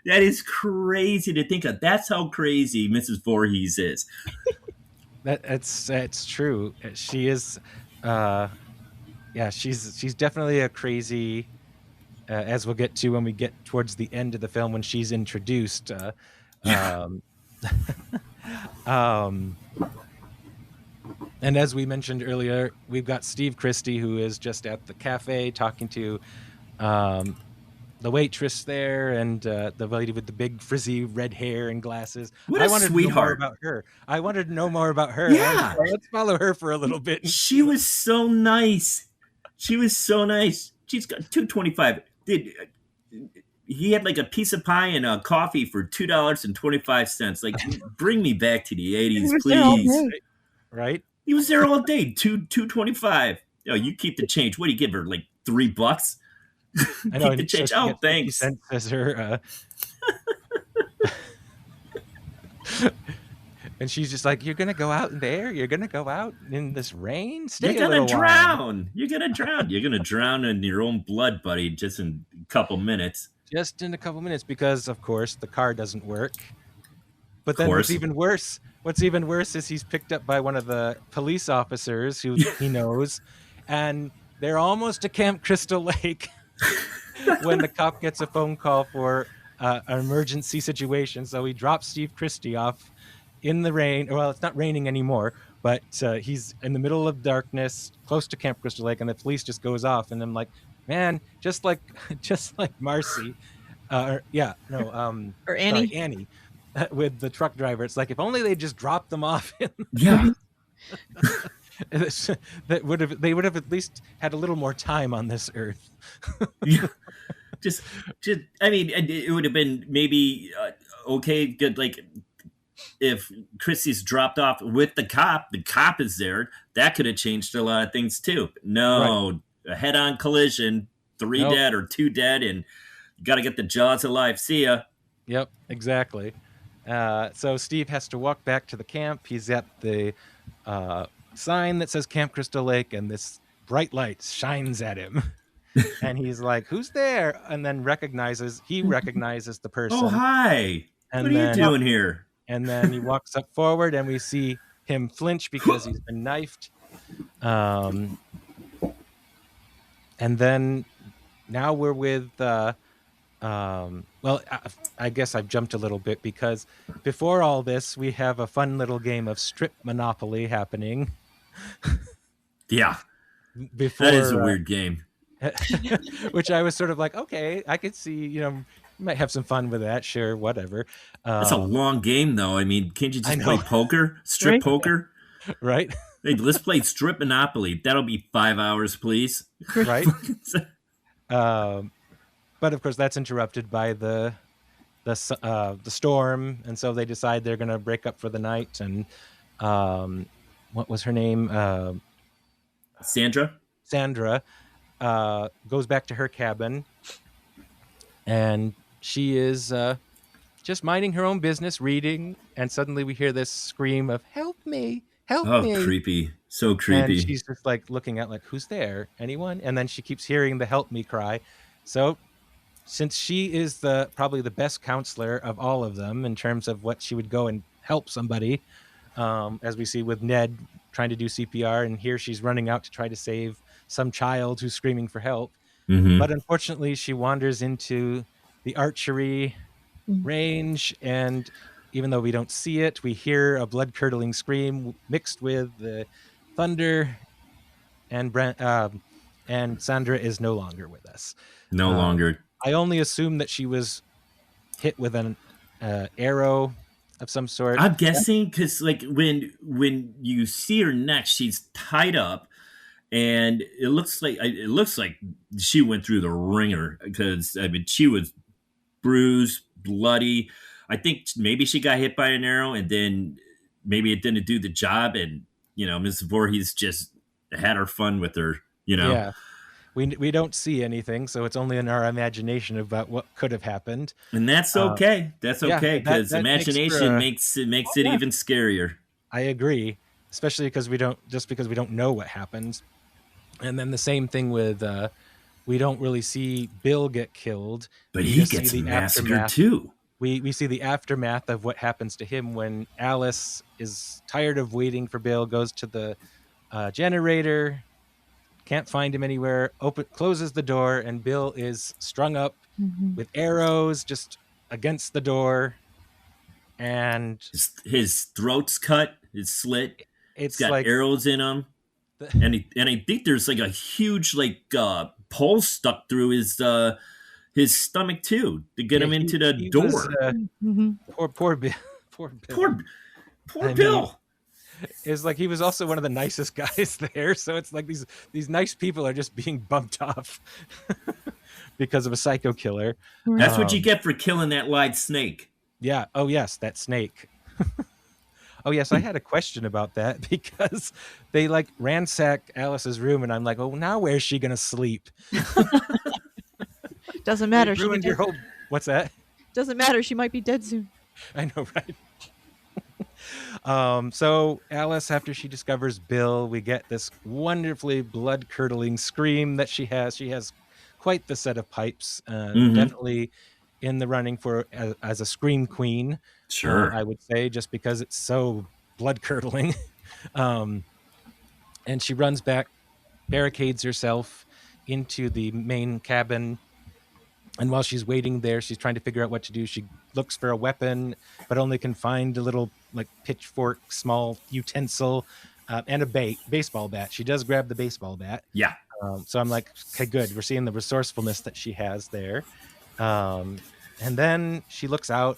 That is crazy to think of. That's how crazy Mrs. Voorhees is. It's true. She is, she's definitely a crazy, as we'll get to when we get towards the end of the film when she's introduced. And as we mentioned earlier, we've got Steve Christie, who is just at the cafe talking to the waitress there and the lady with the big frizzy red hair and glasses. What a sweetheart. I wanted to know more about her. Yeah. Let's follow her for a little bit. She was so nice. She's got $2.25. He had like a piece of pie and a coffee for $2.25. Like, bring me back to the 80s, please. Right? He was there all day. $2.25. You keep the change. What do you give her? Like $3? I know. Keep the change. Oh, thanks. As her, and she's just like, "You're gonna go out in there? You're gonna go out in this rain? You're gonna drown. You're gonna drown. You're gonna drown in your own blood, buddy. Just in a couple minutes." just in a couple minutes because, of course, the car doesn't work. But Of then course. what's even worse is he's picked up by one of the police officers who he knows, and they're almost to Camp Crystal Lake when the cop gets a phone call for an emergency situation. So he drops Steve Christie off in the rain. Well, it's not raining anymore, but he's in the middle of darkness, close to Camp Crystal Lake, and the police just goes off. And I'm like, man, just like Marcy, Or Annie. sorry, Annie, with the truck driver. It's like if only they just dropped them off. Yeah. They would have at least had a little more time on this earth. Yeah. just I mean, it would have been maybe okay, good, like if Christie's dropped off with the cop is there, that could have changed a lot of things too. But no, a head-on collision, 3 Nope. dead or 2 dead, and you got to get the Jaws alive. See ya. Yep, exactly. So Steve has to walk back to the camp. He's at the sign that says Camp Crystal Lake, and this bright light shines at him. And he's like, "Who's there?" And then recognizes the person. Oh, hi. And what are you doing here? And then he walks up forward, and we see him flinch because he's been knifed. And then now we're with. Well, I guess I've jumped a little bit because before all this, we have a fun little game of strip Monopoly happening. Yeah, Before that is a weird game. which I was sort of like, okay, I could see, you might have some fun with that. Sure, whatever. It's a long game, though. I mean, can't you just play poker, strip Right. poker? Right, Hey, let's play strip Monopoly. That'll be 5 hours, please. right. But of course, that's interrupted by the storm, and so they decide they're going to break up for the night. And what was her name? Sandra? Sandra goes back to her cabin, and she is just minding her own business, reading, and suddenly we hear this scream of "Help me! Help Oh, me!" creepy. So creepy. And she's just like looking at who's there? Anyone? And then she keeps hearing the "Help me" cry. So since she is probably the best counselor of all of them in terms of what she would go and help somebody, as we see with Ned trying to do CPR, and here she's running out to try to save some child who's screaming for help. Mhm. But unfortunately, she wanders into the archery range, and even though we don't see it, we hear a blood-curdling scream mixed with the thunder, and Sandra is no longer with us. No longer. I only assume that she was hit with an arrow of some sort. I'm guessing because, like, when you see her next, she's tied up, and it looks like she went through the ringer because I mean she was bruised, bloody. I think maybe she got hit by an arrow, and then maybe it didn't do the job, and Mrs. Voorhees just had her fun with her. Yeah. We don't see anything, so it's only in our imagination about what could have happened. And that's okay. That's okay because that imagination makes it even scarier. I agree, especially because we don't know what happened. And then the same thing with we don't really see Bill get killed, but we he just see gets the massacred aftermath. too. We see the aftermath of what happens to him when Alice is tired of waiting for Bill, goes to the generator, can't find him anywhere, closes the door, and Bill is strung up with arrows just against the door, and his throat's cut, it's slit. It's got arrows in him, and I think there's like a huge pole stuck through his stomach too to get him into the door. Poor Bill. Poor Bill. It's like he was also one of the nicest guys there, so it's like these nice people are just being bumped off because of a psycho killer. That's what you get for killing that live snake. Yeah. Oh yes, that snake. Oh yes, I had a question about that because they ransack Alice's room, and I'm like, oh, now where's she gonna sleep? Doesn't matter. She ruined your whole. What's that? Doesn't matter. She might be dead soon. I know, right? So Alice, after she discovers Bill, we get this wonderfully blood-curdling scream that she has. She has quite the set of pipes. Mhm. Definitely in the running for as a scream queen. Sure. I would say, just because it's so blood curdling. And she runs back, barricades herself into the main cabin. And while she's waiting there, she's trying to figure out what to do. She looks for a weapon, but only can find a little like pitchfork, small utensil, and a baseball bat. She does grab the baseball bat. Yeah. So I'm like, okay, good. We're seeing the resourcefulness that she has there. And then she looks out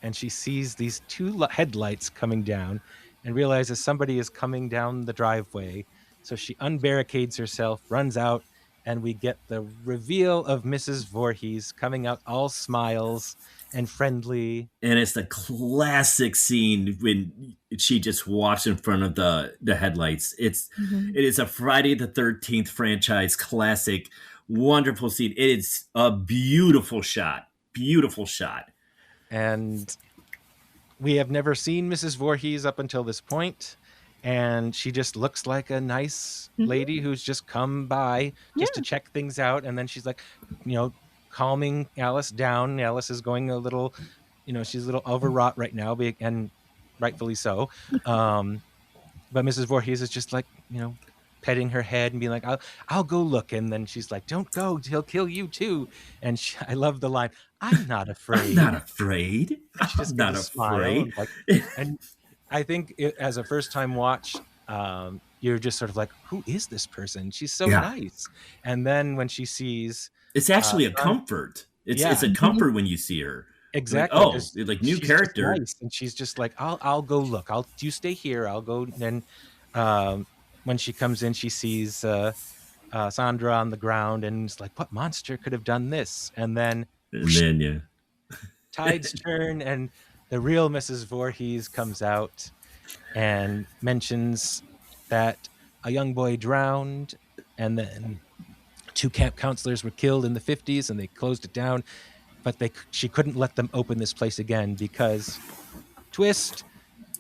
and she sees these two headlights coming down and realizes somebody is coming down the driveway. So she unbarricades herself, runs out, and we get the reveal of Mrs. Voorhees coming out all smiles and friendly. And it's the classic scene when she just walks in front of the headlights. It is a Friday the 13th franchise classic. Wonderful scene. It is a beautiful shot. Beautiful shot. And we have never seen Mrs. Voorhees up until this point. And she just looks like a nice lady who's just come by just to check things out. And then she's like, calming Alice down. Alice is going a little, she's a little overwrought right now, and rightfully so. But Mrs. Voorhees is just like, petting her head and being like, I'll go look. And then she's like, don't go, he'll kill you too. And I love the line, I'm not afraid. I'm not afraid. She just I'm not afraid. And I think as a first-time watch, you're just sort of like, who is this person? She's so nice. And then when she sees... It's actually a comfort. It's a comfort when you see her. Exactly. Like new character. Nice. And she's just like, I'll go look. You stay here. I'll go. And then when she comes in, she sees Sandra on the ground and is like, what monster could have done this? And then tides turn and the real Mrs. Voorhees comes out and mentions that a young boy drowned, and then 2 camp counselors were killed in the 50s, and they closed it down. But she couldn't let them open this place again because, twist,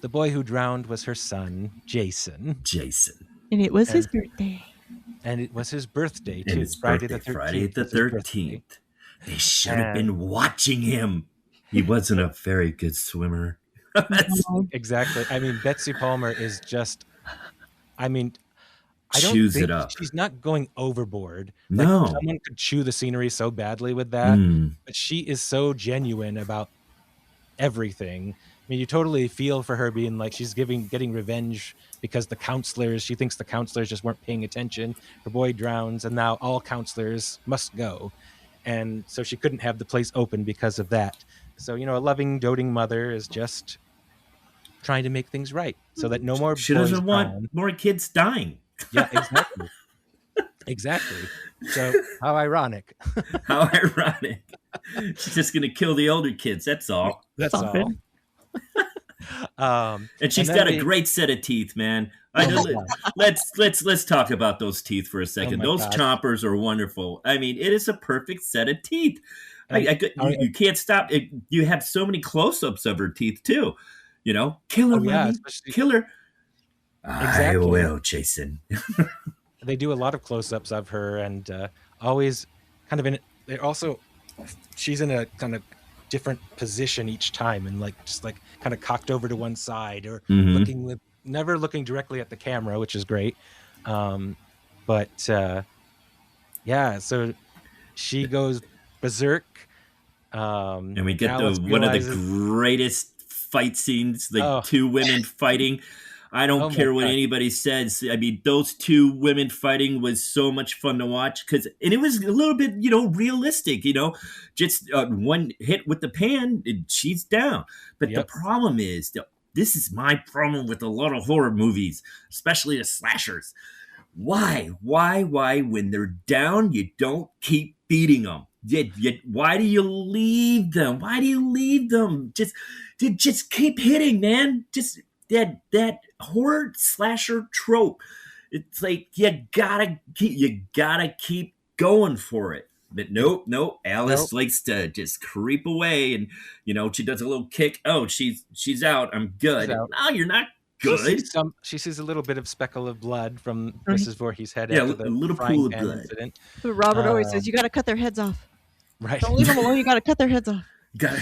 the boy who drowned was her son, Jason. And it was his birthday. And it was his birthday, too. And it's Friday the 13th. They should have been watching him. He wasn't a very good swimmer. Exactly. I mean, Betsy Palmer is just, I don't Chews think it up. She's not going overboard. No. Like, someone could chew the scenery so badly with that, but she is so genuine about everything. I mean, you totally feel for her being like she's getting revenge because she thinks the counselors just weren't paying attention. Her boy drowns, and now all counselors must go. And so she couldn't have the place open because of that. So, a loving, doting mother is just trying to make things right so that no more. She doesn't want more kids dying. Yeah, exactly. Exactly. So how ironic. How ironic. She's just going to kill the older kids. That's all. That's all. And she's got a great set of teeth, man. Let's talk about those teeth for a second. Those chompers are wonderful. I mean, it is a perfect set of teeth. You can't stop it. You have so many close-ups of her teeth too. Kill her, mommy. Kill her. Exactly. I will, Jason. They do a lot of close-ups of her, and always kind of she's in a kind of different position each time, and just kind of cocked over to one side, or never looking directly at the camera, which is great. So she goes berserk. And we get one of the greatest fight scenes, two women fighting. I don't care what anybody says. I mean, those 2 women fighting was so much fun to watch and it was a little bit, realistic, just one hit with the pan and she's down. But the problem is, this is my problem with a lot of horror movies, especially the slashers. Why, when they're down, you don't keep beating them? Why do you leave them? Just keep hitting, man. Just that horror slasher trope. It's like you gotta keep going for it. But nope. Alice likes to just creep away, and she does a little kick. Oh, she's out. I'm good. No, you're not good. She sees a little bit of speckle of blood from Mrs. Voorhees' head Yeah, after a the little frying pool of pan blood. incident. But Robert always says, you got to cut their heads off. Right. Don't leave them alone. You got to cut their heads off. Gotta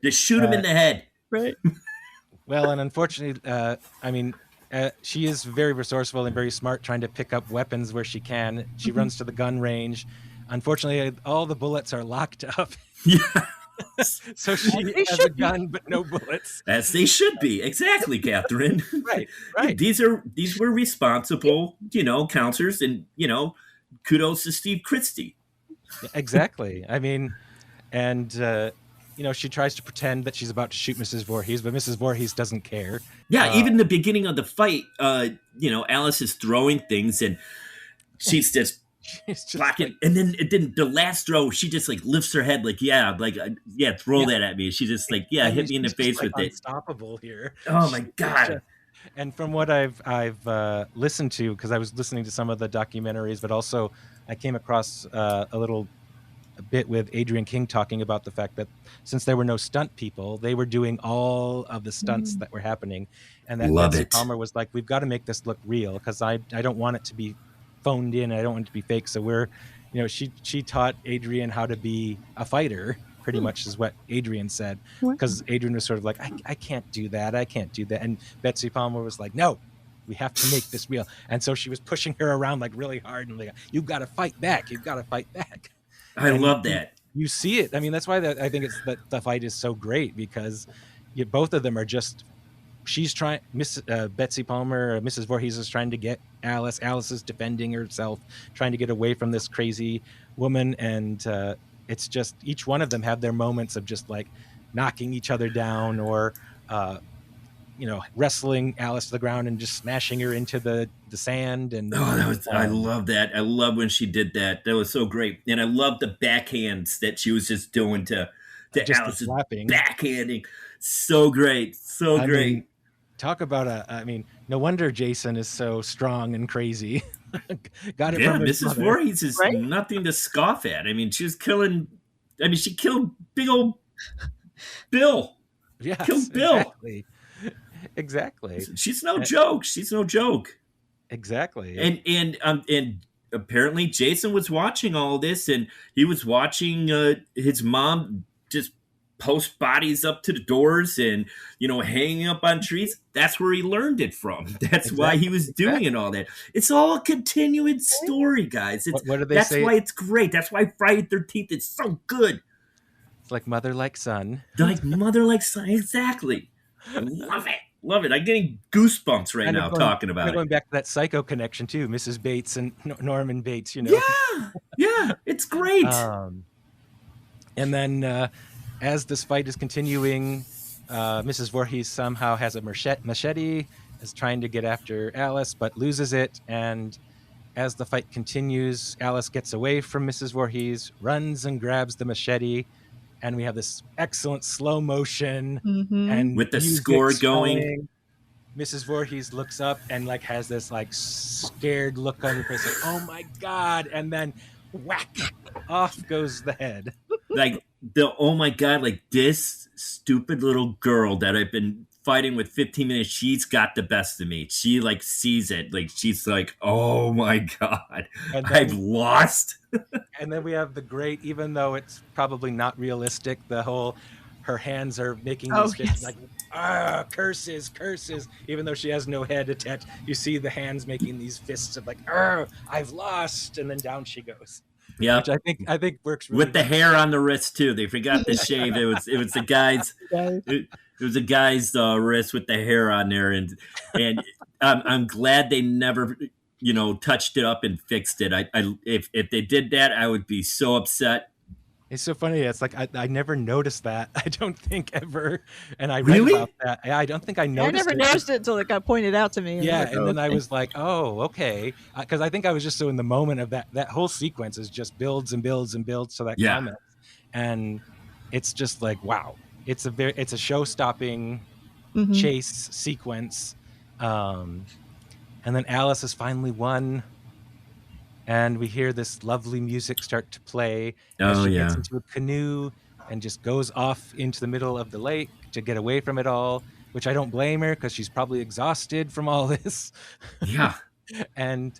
just shoot him in the head. Right. Well, and unfortunately, she is very resourceful and very smart, trying to pick up weapons where she can. She runs to the gun range. Unfortunately, all the bullets are locked up. Yeah. So she has a gun, but no bullets. As they should be. Exactly, Kathryn. Right. These were responsible, counselors, and, kudos to Steve Christie. Exactly. I mean, and, she tries to pretend that she's about to shoot Mrs. Voorhees, but Mrs. Voorhees doesn't care. Yeah, even the beginning of the fight, Alice is throwing things, and she's just blocking. And then the last throw, she just lifts her head, throw that at me. She just hit me in the face with it. Unstoppable here. Oh my God. And from what I've listened to, because I was listening to some of the documentaries, but also I came across a bit with Adrian King talking about the fact that since there were no stunt people, they were doing all of the stunts that were happening. And that Betsy Palmer was like, we've got to make this look real, because I don't want it to be phoned in. I don't want it to be fake. So she taught Adrian how to be a fighter, pretty much is what Adrian said, because Adrian was sort of like, I can't do that. And Betsy Palmer was like, no, we have to make this real. And so she was pushing her around really hard and you've got to fight back. I love that. You see it. I mean, that's why I think it's that the fight is so great, because both of them are just. She's trying. Betsy Palmer, Mrs. Voorhees is trying to get Alice. Alice is defending herself, trying to get away from this crazy woman, and it's just each one of them have their moments of just knocking each other down or. Wrestling Alice to the ground and just smashing her into the sand. And I love that. I love when she did that. That was so great. And I love the backhands that she was just doing to Alice's backhanding. So great. So great. Mean, talk about no wonder Jason is so strong and crazy. Got it from his Mrs. mother. Voorhees is nothing to scoff at. I mean, she killed big old Bill. Yes, killed Bill. Exactly. She's no joke. Exactly. And apparently Jason was watching all this, and he was watching his mom just post bodies up to the doors and hanging up on trees. That's where he learned it from. That's why he was doing it all that. It's all a continued story, guys. What do they that's say? Why it's great. That's why Friday the 13th is so good. It's like mother like son. Like mother like son. Exactly. I love it. Love it. I'm getting goosebumps right now talking about it. Going back to that Psycho connection too, Mrs. Bates and Norman Bates, Yeah, it's great. And then as this fight is continuing, Mrs. Voorhees somehow has a machete, is trying to get after Alice, but loses it. And as the fight continues, Alice gets away from Mrs. Voorhees, runs and grabs the machete. And we have this excellent slow motion and with the score going. Mrs. Voorhees looks up and has this scared look on her face, oh my God! And then whack, off goes the head. Oh my God! This stupid little girl that I've been fighting with 15 minutes, she's got the best of me. She sees it. She's like, oh my God, I've lost. And then we have the great, even though it's probably not realistic, her hands are making these fists curses, even though she has no head attached. You see the hands making these fists of I've lost, and then down she goes. Yeah, which I think works really with the hair on the wrist too. They forgot to shave. It was the guy's. It was a guy's wrist with the hair on there, and I'm glad they never touched it up and fixed it. If they did that, I would be so upset. It's so funny. It's I never noticed that. I don't think ever. And I read about that. I don't think I noticed it. I never noticed it until it got pointed out to me. Yeah, and then I was like, oh, okay. Because I think I was just so in the moment of that. That whole sequence is just builds and builds and builds to that comment. And it's just wow. It's a show-stopping chase sequence. And then Alice has finally won. And we hear this lovely music start to play as she gets into a canoe and just goes off into the middle of the lake to get away from it all. which I don't blame her because she's probably exhausted from all this. Yeah. And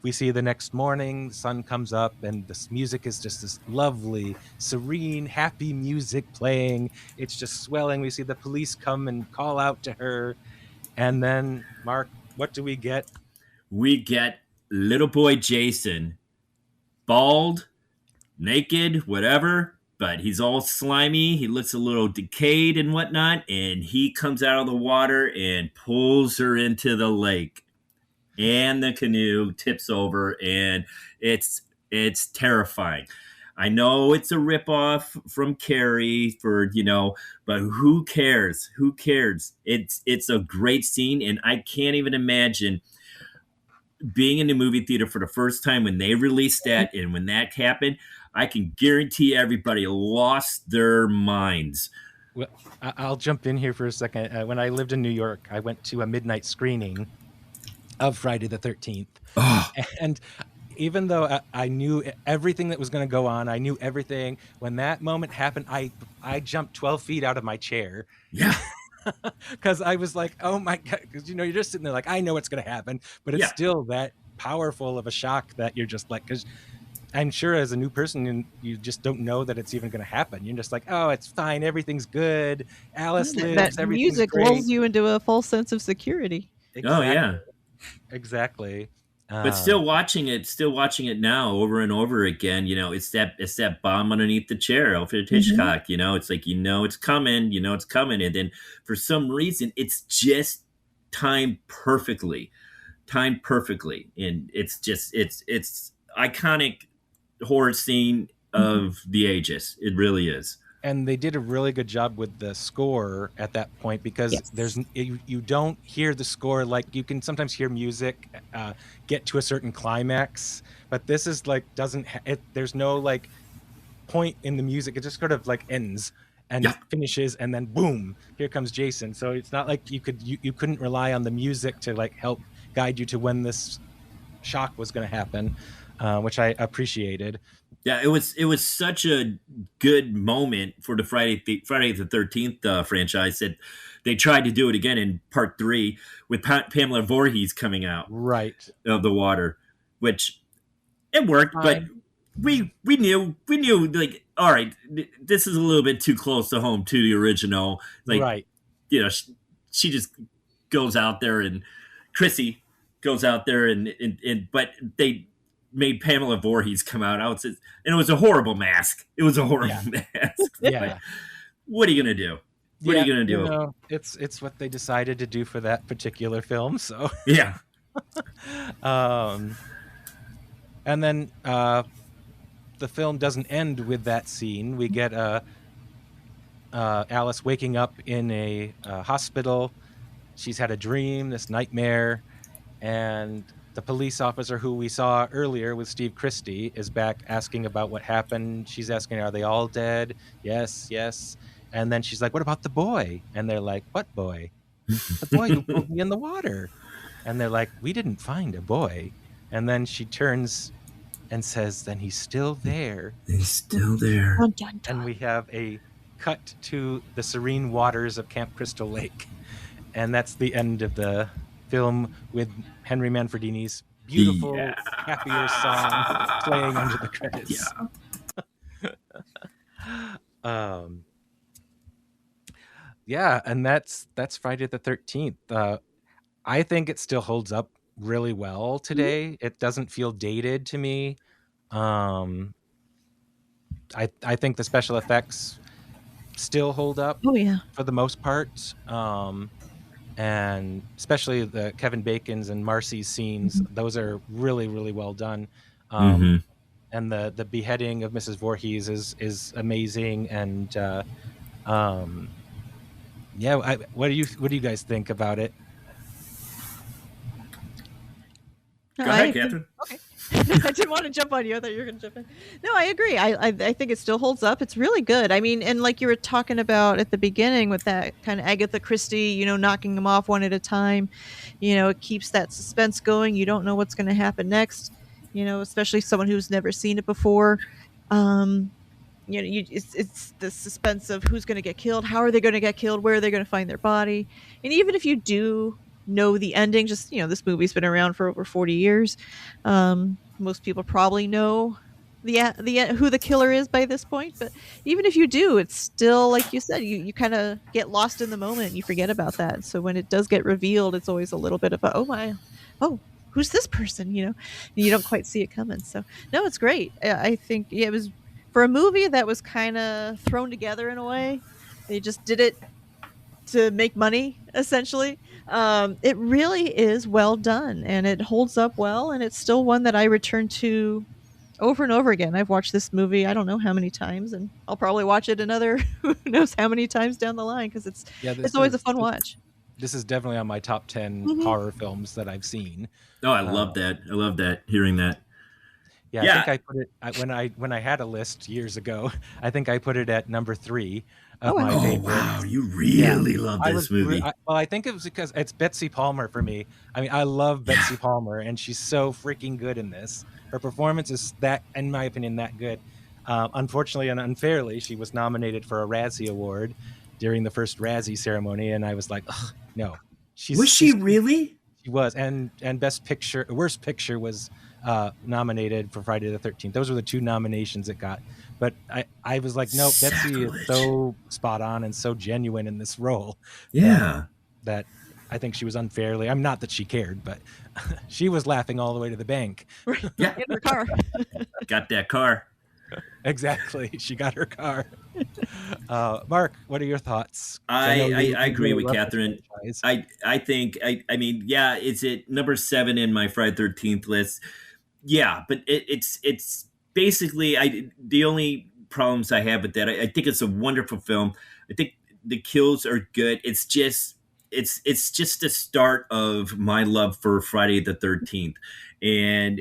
we see the next morning, the sun comes up, and this music is just this lovely, serene, happy music playing. It's just swelling. We see the police come and call out to her. And then, Mark, what do we get? We get little boy Jason, bald, naked, whatever, but he's all slimy. He looks a little decayed and whatnot, and he comes out of the water and pulls her into the lake. And the canoe tips over, and it's terrifying. I know it's a ripoff from Carrie but who cares? Who cares? It's a great scene, and I can't even imagine being in the movie theater for the first time when they released that, and when that happened. I can guarantee everybody lost their minds. Well, I'll jump in here for a second. When I lived in New York, I went to a midnight screening of Friday the 13th. Oh. And even though I knew everything that was going to go on, I knew everything. When that moment happened, I jumped 12 feet out of my chair. Yeah. Because I was like, oh my God, because you're just sitting there like, I know what's going to happen, but it's still that powerful of a shock that you're just like, because I'm sure as a new person, you just don't know that it's even going to happen. You're just like, oh, it's fine. Everything's good. Alice lives. That music lulls you into a false sense of security. Exactly. Oh, yeah. Exactly. But still watching it now over and over again, it's that bomb underneath the chair, Alfred Hitchcock. It's like it's coming, it's coming, and then for some reason it's just timed perfectly, and it's iconic horror scene of the ages. It really is. And they did a really good job with the score at that point, because you don't hear the score like you can sometimes hear music get to a certain climax, but this is like there's no like point in the music. It just sort of like ends and finishes, and then boom, here comes Jason. So it's not like you couldn't rely on the music to like help guide you to when this shock was going to happen, which I appreciated. Yeah, it was such a good moment for the Friday the 13th franchise that they tried to do it again in part 3 with Pamela Voorhees coming out of the water, which it worked, but we knew like, all right, this is a little bit too close to home to the original. Like, she just goes out there, and Chrissy goes out there, and but they made Pamela Voorhees come out. And it was a horrible mask. It was a horrible mask. Yeah. What are you gonna do? What are you gonna do? It's what they decided to do for that particular film. So yeah. And then the film doesn't end with that scene. We get Alice waking up in a hospital. She's had a dream, this nightmare, and the police officer who we saw earlier with Steve Christie is back asking about what happened. She's asking, are they all dead? Yes. And then she's like, what about the boy? And they're like, what boy? The boy who pulled me in the water. And they're like, we didn't find a boy. And then she turns and says, then he's still there. He's still there. And we have a cut to the serene waters of Camp Crystal Lake. And that's the end of the film, with Henry Manfredini's beautiful, happier song playing under the credits. And that's Friday the 13th. I think it still holds up really well today. It doesn't feel dated to me. I think the special effects still hold up for the most part. And especially the Kevin Bacon's and Marcy's scenes, those are really, really well done. And the beheading of Mrs. Voorhees is amazing. And what do you guys think about it? Go ahead, Kathryn. Okay. I didn't want to jump on you. I thought you were going to jump in. No, I agree. I think it still holds up. It's really good. I mean, and like you were talking about at the beginning with that kind of Agatha Christie, knocking them off one at a time, it keeps that suspense going. You don't know what's going to happen next, especially someone who's never seen it before. it's the suspense of who's going to get killed, how are they going to get killed, where are they going to find their body. And even if you do know the ending, just this movie's been around for over 40 years. Most people probably know the who the killer is by this point, but even if you do, it's still, like you said, you kind of get lost in the moment and you forget about that. So when it does get revealed, it's always a little bit of a, oh my, oh, who's this person, you don't quite see it coming. So no, it's great. I think it was, for a movie that was kind of thrown together in a way, they just did it to make money, essentially. It really is well done, and it holds up well, and it's still one that I return to over and over again. I've watched this movie I don't know how many times, and I'll probably watch it another who knows how many times down the line, because it's always a fun watch. This is definitely on my top 10 horror films that I've seen. Oh, I love that. I love that, hearing that. Yeah, I think I put it when I had a list years ago. I think I put it at number 3 of my favorites. Wow, you really love this movie. I think it was because it's Betsy Palmer for me. I mean, I love Betsy Palmer, and she's so freaking good in this. Her performance is that, in my opinion, that good. Unfortunately and unfairly, she was nominated for a Razzie Award during the first Razzie ceremony, and I was like, ugh, no. Was she really? She was, and Worst Picture was nominated for Friday the 13th. Those were the 2 nominations it got. But I was like, no, Betsy is so spot on and so genuine in this role. Yeah. That I think she was unfairly. I'm not that she cared, but she was laughing all the way to the bank. Yeah. In her car. Got that car. Exactly. She got her car. Mark, what are your thoughts? I agree with Kathryn. I think, I mean, yeah, it's at number 7 in my Friday 13th list. Yeah, but it's basically, the only problems I have with that, I think it's a wonderful film. I think the kills are good. It's just the start of my love for Friday the 13th. And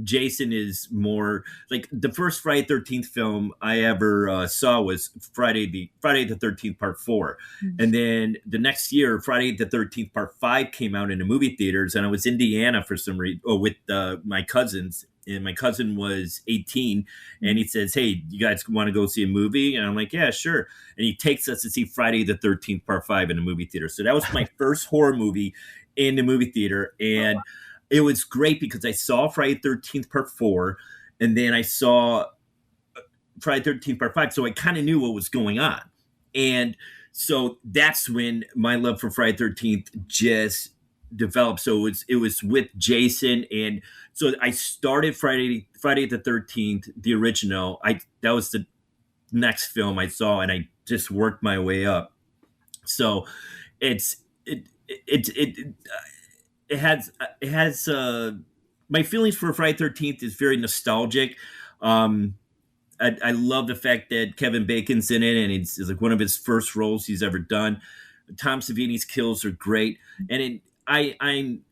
Jason is more like, the first Friday the 13th film I ever saw was Friday the 13th Part 4. Mm-hmm. And then the next year, Friday the 13th Part 5 came out in the movie theaters, and I was in Indiana for some reason, with my cousins. And my cousin was 18, and he says, "Hey, you guys want to go see a movie?" And I'm like, "Yeah, sure." And he takes us to see Friday the 13th Part 5 in a movie theater. So that was my first horror movie in the movie theater. And it was great because I saw Friday the 13th Part 4, and then I saw Friday the 13th Part 5. So I kind of knew what was going on. And so that's when my love for Friday the 13th just developed. So it was with Jason, and so I started Friday the 13th, the original. That was the next film I saw, and I just worked my way up. So it has my feelings for Friday the 13th is very nostalgic. I love the fact that Kevin Bacon's in it, and it's like one of his first roles he's ever done. Tom Savini's kills are great, and I'm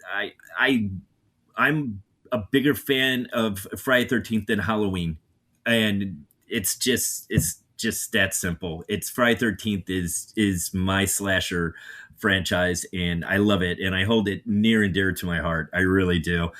a bigger fan of Friday the 13th than Halloween, and it's just that simple. It's Friday the 13th is my slasher franchise, and I love it, and I hold it near and dear to my heart. I really do.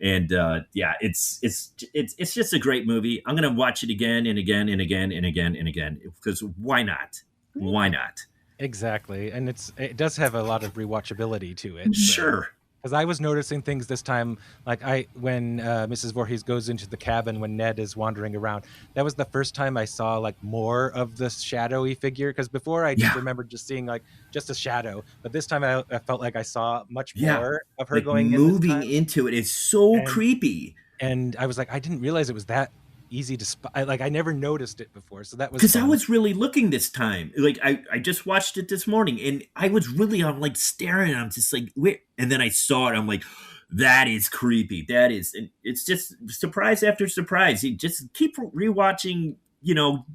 And yeah, it's just a great movie. I'm gonna watch it again and again and again and again and again, because why not? Why not? Exactly, and it does have a lot of rewatchability to it. Sure. Because I was noticing things this time, like when Mrs. Voorhees goes into the cabin when Ned is wandering around. That was the first time I saw like more of the shadowy figure. Because before I just remembered just seeing like just a shadow, but this time I felt like I saw much more of her, like, going moving into it. It's so creepy, and I was like, I didn't realize it was that easy to spot. I never noticed it before, so that was because I was really looking this time. Like I just watched it this morning, and I was really, I'm like staring. I'm just like, wait, and then I saw it. I'm like, that is creepy. That is, and it's just surprise after surprise. You just keep rewatching,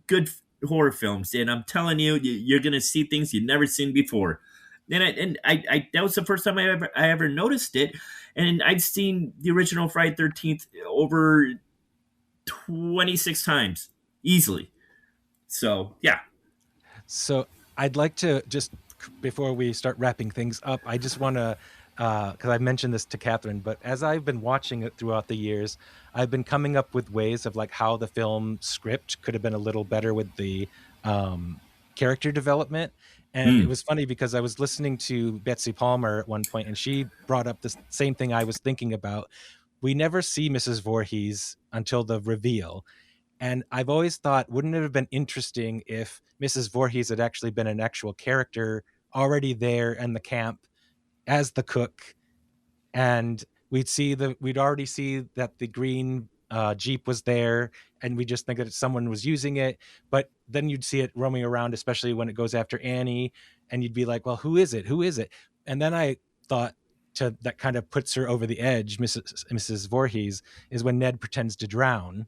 good horror films, and I'm telling you, you're gonna see things you've never seen before. And I that was the first time I ever noticed it, and I'd seen the original Friday the 13th over 26 times easily. So yeah. So I'd like to just, before we start wrapping things up, I just want to because I've mentioned this to Kathryn, but as I've been watching it throughout the years, I've been coming up with ways of like how the film script could have been a little better with the character development. And it was funny because I was listening to Betsy Palmer at one point, and she brought up the same thing I was thinking about. We never see Mrs. Voorhees until the reveal. And I've always thought, wouldn't it have been interesting if Mrs. Voorhees had actually been an actual character already there in the camp as the cook, and we'd already see that the green Jeep was there, and we just think that someone was using it. But then you'd see it roaming around, especially when it goes after Annie, and you'd be like, well, who is it? And then I thought that kind of puts her over the edge, Mrs. Voorhees, is when Ned pretends to drown,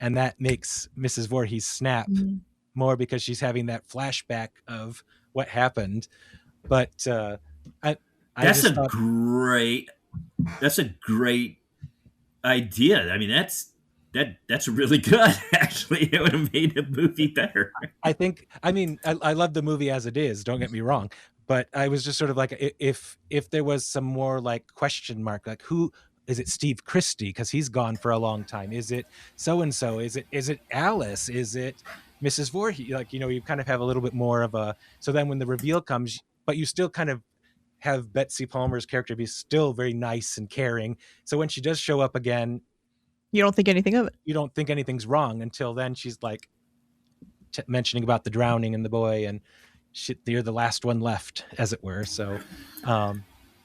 and that makes Mrs. Voorhees snap more because she's having that flashback of what happened. But that's a great idea. I mean, that's really good. Actually, it would have made the movie better. I love the movie as it is. Don't get me wrong, but I was just sort of like, if there was some more like question mark, like who is it? Steve Christie, because he's gone for a long time. Is it so and so? Is it Alice? Is it Mrs. Voorhees? Like, you kind of have a little bit more of a. So then when the reveal comes, but you still kind of have Betsy Palmer's character be still very nice and caring. So when she does show up again, you don't think anything of it. You don't think anything's wrong until then she's like mentioning about the drowning and the boy, and you're the last one left, as it were. So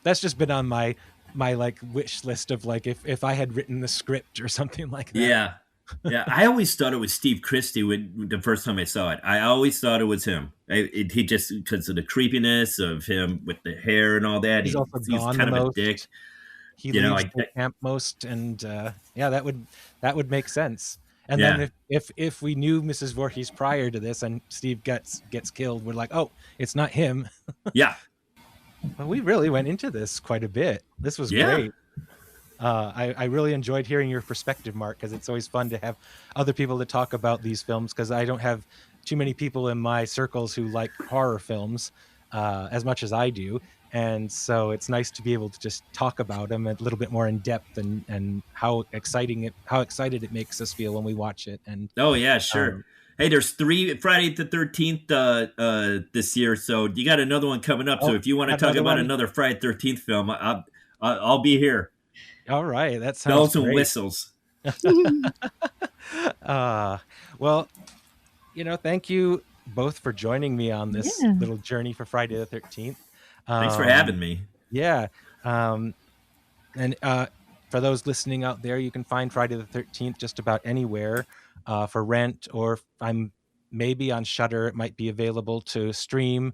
that's just been on my like wish list of like if I had written the script or something like that. Yeah. I always thought it was Steve Christie when the first time I saw it. I always thought it was him. He just, because of the creepiness of him with the hair and all that. He's also gone kind the of most. A dick. He leaves the camp most, and that would make sense. And then if we knew Mrs. Voorhees prior to this, and Steve gets killed, we're like, oh, it's not him. Yeah. Well, we really went into this quite a bit. This was great. I really enjoyed hearing your perspective, Mark, because it's always fun to have other people to talk about these films, because I don't have too many people in my circles who like horror films as much as I do. And so it's nice to be able to just talk about them a little bit more in depth, and how excited it makes us feel when we watch it. And oh yeah, sure. Hey, there's 3 Friday the 13th this year, so you got another one coming up. So if you want to talk about another Friday the 13th film, I'll be here. All right, that sounds bells and great. whistles. Well, thank you both for joining me on this little journey for Friday the 13th. Thanks for having me. Yeah. And for those listening out there, you can find Friday the 13th just about anywhere for rent, or I'm maybe on Shudder. It might be available to stream.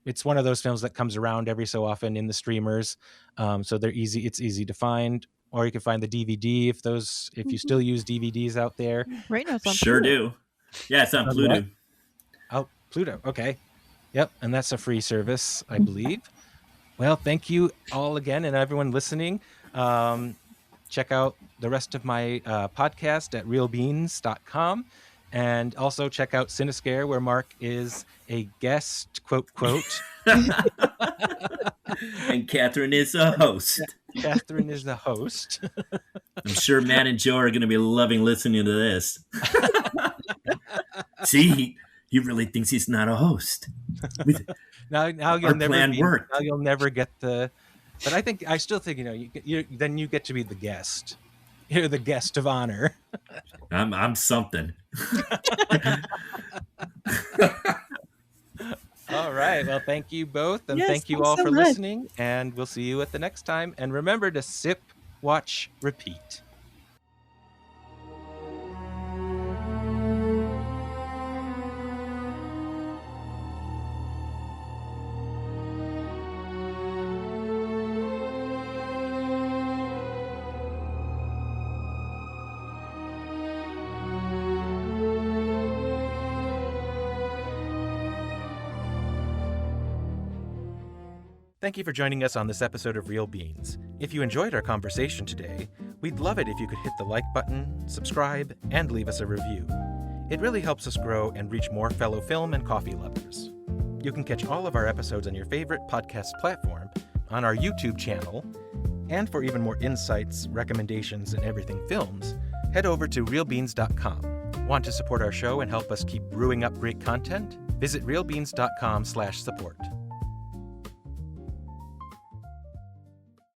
It's one of those films that comes around every so often in the streamers. So they're easy. It's easy to find, or you can find the DVD if you still use DVDs out there. Right now, it's on sure Pluto. do. Yeah, it's on Pluto. What? Oh, Pluto. Okay. Yep, and that's a free service, I believe. Well, thank you all again, and everyone listening. Check out the rest of my podcast at realbeans.com, and also check out Cinescare, where Mark is a guest, quote. And Kathryn is a host. Kathryn is the host. I'm sure Matt and Joe are going to be loving listening to this. See, he really thinks he's not a host. Now you'll Our never plan worked. Now you'll never get the. But I still think then you get to be the guest. You're the guest of honor. I'm something. All right. Well, thank you both, and Yes, thank you thanks all so for much. listening. And we'll see you at the next time. And remember to sip, watch, repeat. Thank you for joining us on this episode of Real Beans. If you enjoyed our conversation today, we'd love it if you could hit the like button, subscribe, and leave us a review. It really helps us grow and reach more fellow film and coffee lovers. You can catch all of our episodes on your favorite podcast platform on our YouTube channel. And for even more insights, recommendations, and everything films, head over to realbeans.com. Want to support our show and help us keep brewing up great content? Visit realbeans.com/support.